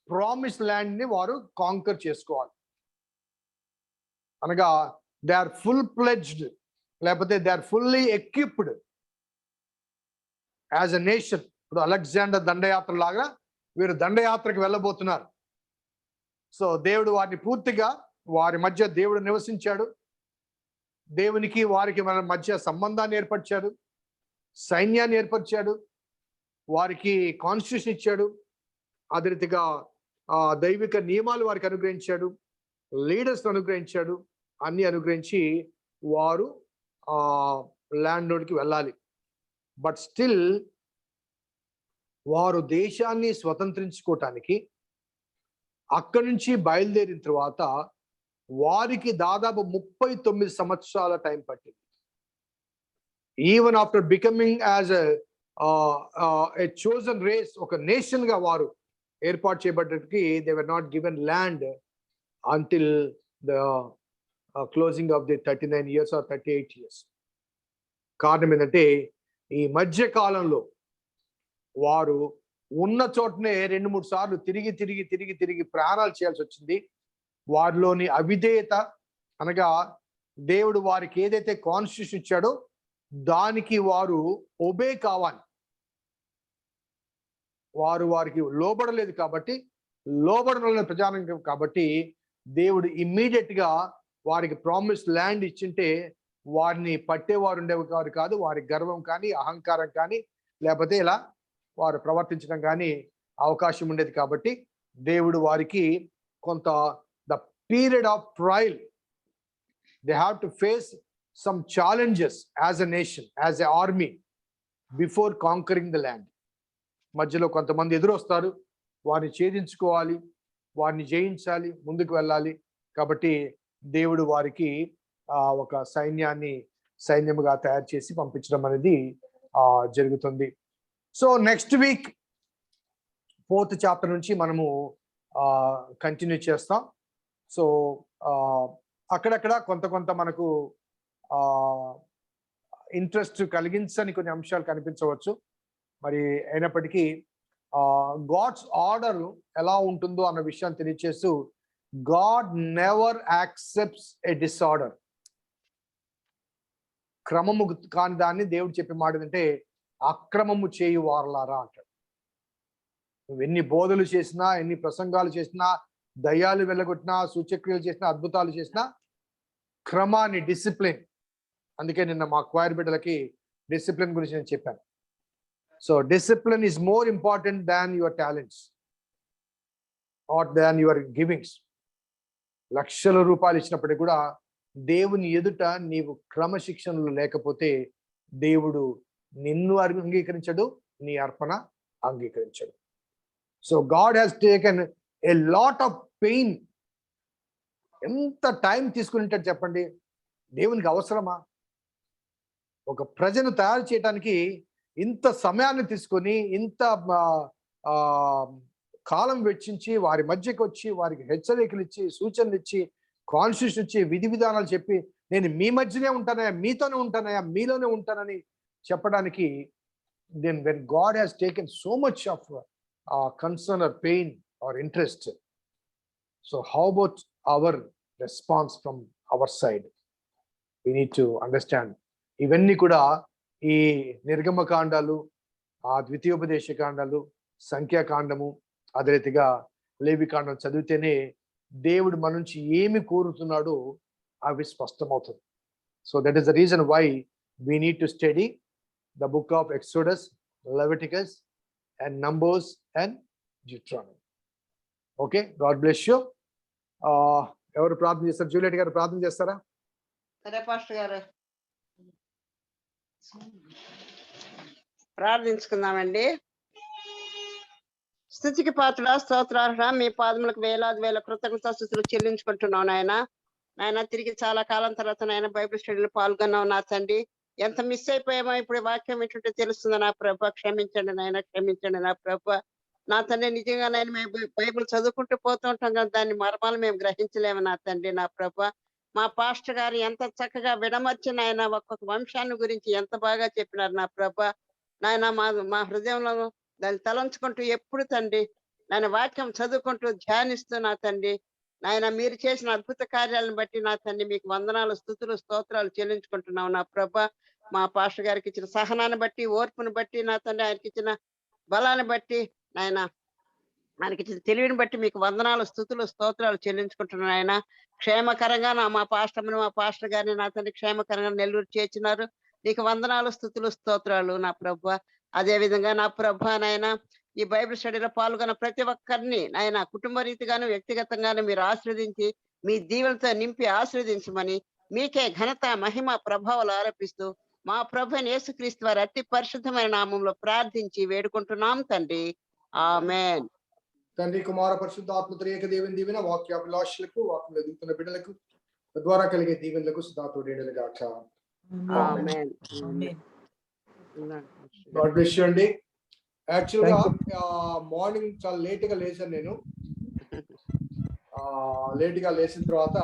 ప్రామిస్ ల్యాండ్ ని వారు కాంకర్ చేసుకోవాలి. అనగా దే ఆర్ ఫుల్ ప్లెడ్జ్డ్, లేకపోతే they are fully equipped as a nation. ఇప్పుడు అలెగ్జాండర్ దండయాత్ర లాగా వీరు దండయాత్రకు వెళ్ళబోతున్నారు. సో దేవుడు వారిని పూర్తిగా, వారి మధ్య దేవుడు నివసించాడు, దేవునికి వారికి మన మధ్య సంబంధాన్ని ఏర్పరిచాడు, సైన్యాన్ని ఏర్పరిచాడు, వారికి కాన్స్టిట్యూషన్ ఇచ్చాడు, అదే రీతిగా దైవిక నియమాలు వారికి అనుగ్రహించాడు, లీడర్స్ అనుగ్రహించాడు, అన్ని అనుగ్రహించి వారు ల్యాండ్ లోకి వెళ్ళాలి. బట్ స్టిల్ వారు దేశాన్ని స్వతంత్రించుకోవటానికి అక్కడి నుంచి బయలుదేరిన తర్వాత వారికి దాదాపు 39 సంవత్సరాల టైం పట్టింది. Even after becoming as a chosen race, ఒక నేషన్ గా వారు ఏర్పాటు చేయబడ్డకి they were not given land until the closing of the 39 years or 38 years. కారణం ఏంటంటే ఈ మధ్య కాలంలో వారు ఉన్న చోటనే 2-3 సార్లు తిరిగి ప్రయాణాలు చేయాల్సి వచ్చింది. వారిలోని అవిధేయత, అనగా దేవుడు వారికి ఏదైతే కాన్స్టిట్యూషన్ ఇచ్చాడో దానికి వారు ఒబే కావాలి, వారికి లోబడలేదు. కాబట్టి లోబడలేని ప్రజానికం కాబట్టి దేవుడు ఇమ్మీడియట్ గా వారికి ప్రామిస్ ల్యాండ్ ఇచ్చింటే వారిని పట్టేవారు ఉండేవారు కాదు. వారి గర్వం కానీ, అహంకారం కానీ, లేకపోతే ఇలా వారు ప్రవర్తించడం కానీ అవకాశం ఉండేది. కాబట్టి దేవుడు వారికి కొంత the period of trial, they have to face some challenges as a nation, as a army, before conquering the land. మధ్యలో కొంతమంది ఎదురొస్తారు, వారిని ఛేదించుకోవాలి, వారిని జయించాలి, ముందుకు వెళ్ళాలి. కాబట్టి దేవుడు వారికి ఒక సైన్యముగా తయారు చేసి పంపించడం అనేది జరుగుతుంది. So next week 4th chapter నుంచి మనము కంటిన్యూ చేస్తాం. సో అక్కడక్కడ కొంత మనకు ఇంట్రెస్ట్ కలిగించని కొన్ని అంశాలు కనిపించవచ్చు. మరి అయినప్పటికీ గాడ్స్ ఆర్డర్ ఎలా ఉంటుందో అన్న విషయాన్ని తెలియచేస్తూ, గాడ్ నెవర్ యాక్సెప్ట్స్ ఎ డిసార్డర్. క్రమము కాని దాన్ని దేవుడు చెప్పే మాట ఏంటంటే అక్రమము చేయు వారలారా అంటాడు. నువ్వు ఎన్ని బోధలు చేసినా, ఎన్ని ప్రసంగాలు చేసినా, దయ్యాలు వెళ్ళగొట్టినా, సూచక్రియలు చేసినా, అద్భుతాలు చేసినా, క్రమాన్ని, డిసిప్లిన్. అందుకే నిన్న మా క్వైర్ బిడ్డలకి డిసిప్లిన్ గురించి నేను చెప్పాను. So discipline is more important than your talents or than your givings. లక్షల రూపాయలు ఇచ్చినప్పటికీ కూడా దేవుని ఎదుట నీవు క్రమశిక్షణలు లేకపోతే దేవుడు నిన్ను అంగీకరించడు, నీ అర్పణ అంగీకరించడు. So God has taken a lot of pain. ఎంత టైం తీసుకుని ఉంటాడు చెప్పండి? దేవునికి అవసరమా? ఒక ప్రజను తయారు చేయడానికి ఇంత సమయాన్ని తీసుకొని, ఇంత కాలం వెచ్చించి, వారి మధ్యకి వచ్చి, వారికి హెచ్చరికలు ఇచ్చి, సూచనలు ఇచ్చి, కాన్స్టిట్యూషన్ ఇచ్చి, విధి విధానాలు చెప్పి, నేను మీ మధ్యనే ఉంటానయా, మీతోనే ఉంటానయా, మీలోనే ఉంటానని చెప్పడానికి, then when God has taken so much of concern or pain or interest, so how about our response from our side? We need to understand. ఇవన్నీ కూడా ఈ నిర్గమకాండాలు, ద్వితీయోపదేశ కాండాలు, సంఖ్యాకాండము, అదే రీతిగా లేవికాండం చదివితేనే దేవుడు మన నుంచి ఏమి కోరుతున్నాడో అవి స్పష్టమవుతుంది. So that is the reason why we need to study the book of Exodus, Leviticus and Numbers and Deuteronomy. Okay, God bless you. ఎవరు ప్రార్థన చేస్తారు? జూలియట్ గారు ప్రార్థన చేస్తారా? సరే పాస్టర్ గారు, ప్రార్థించుకుందామండి. స్థుతికి పాత్ర స్తోత్రార్హ మీ పాదములకు వేలాది వేల కృతజ్ఞతాస్తుతులు చెల్లించుకుంటున్నాం నాయన తిరిగి చాలా కాలం తర్వాత నాయన బైబిల్ స్టడీలో పాల్గొన్నాం నా తండ్రి. ఎంత మిస్ అయిపోయామో ఇప్పుడు వాక్యం ఏంటంటే తెలుస్తుంది నా ప్రభ. క్షమించండి నా ప్రభ. నా తండ్రి నిజంగా నేను మేము బైబిల్ చదువుకుంటూ పోతూ ఉంటాం కదా, దాని మర్మాలు మేము గ్రహించలేము నా తండ్రి నా ప్రభ. మా పాస్టర్ గారు ఎంత చక్కగా విడమర్చిన ఆయన ఒక్కొక్క వంశాన్ని గురించి ఎంత బాగా చెప్పినారు నా ప్రభ. నాయన మా హృదయంలో దాన్ని తలంచుకుంటూ ఎప్పుడు తండ్రి నాయన వాక్యం చదువుకుంటూ ధ్యానిస్తూ నా తండ్రి నాయన మీరు చేసిన అద్భుత కార్యాలను బట్టి నా తండ్రి మీకు వందనాలు స్తుతులు స్తోత్రాలు చెల్లించుకుంటున్నాం నా ప్రభ. మా పాస్టర్ గారికి ఇచ్చిన సహనాన్ని బట్టి ఓర్పును బట్టి నా తండ్రి ఆయనకి ఇచ్చిన బలాన్ని బట్టి నాయన ఆయనకి ఇచ్చిన తెలివిని బట్టి మీకు వందనాలు స్తుతులు స్తోత్రాలు చెల్లించుకుంటున్నాను ఆయన. క్షేమకరంగా మా పాస్టర్ గారిని నా తండ్రి క్షేమకరంగా నెల్లూరు చేర్చినారు. నీకు వందనాలు స్తుతులు స్తోత్రాలు నా ప్రభ. అదే విధంగా నా ప్రభ నాయన ఈ బైబిల్ స్టడీలో పాల్గొన్న ప్రతి ఒక్కరిని నాయన కుటుంబ రీతిగాను వ్యక్తిగతంగాను మీరు ఆశీర్వదించి మీ దీవెనతో నింపి ఆశీర్వదించమని మీకే ఘనత మహిమ ప్రభావాలు ఆరోపిస్తూ మా ప్రభువైన యేసుక్రీస్తు వారి అతి పరిశుద్ధమైన నామంలో ప్రార్థించి వేడుకుంటున్నాం తండ్రి. ఆమేన్. తండ్రి కుమార పరిశుద్ధాత్మ త్రియక దేవుని దీవెన వాక్యాభిలాషులకు వాక్యం ఎదుగుతున్న బిడ్డలకు తద్వారా కలిగే దీవెనలకు సుధాతుడేడలుగాక. ఆమేన్. గాడ్ బ్లెస్ యు అండి. యాక్చువల్ గా మార్నింగ్ చాలా లేట్ గా లేచాను నేను. లేట్ గా లేచిన తర్వాత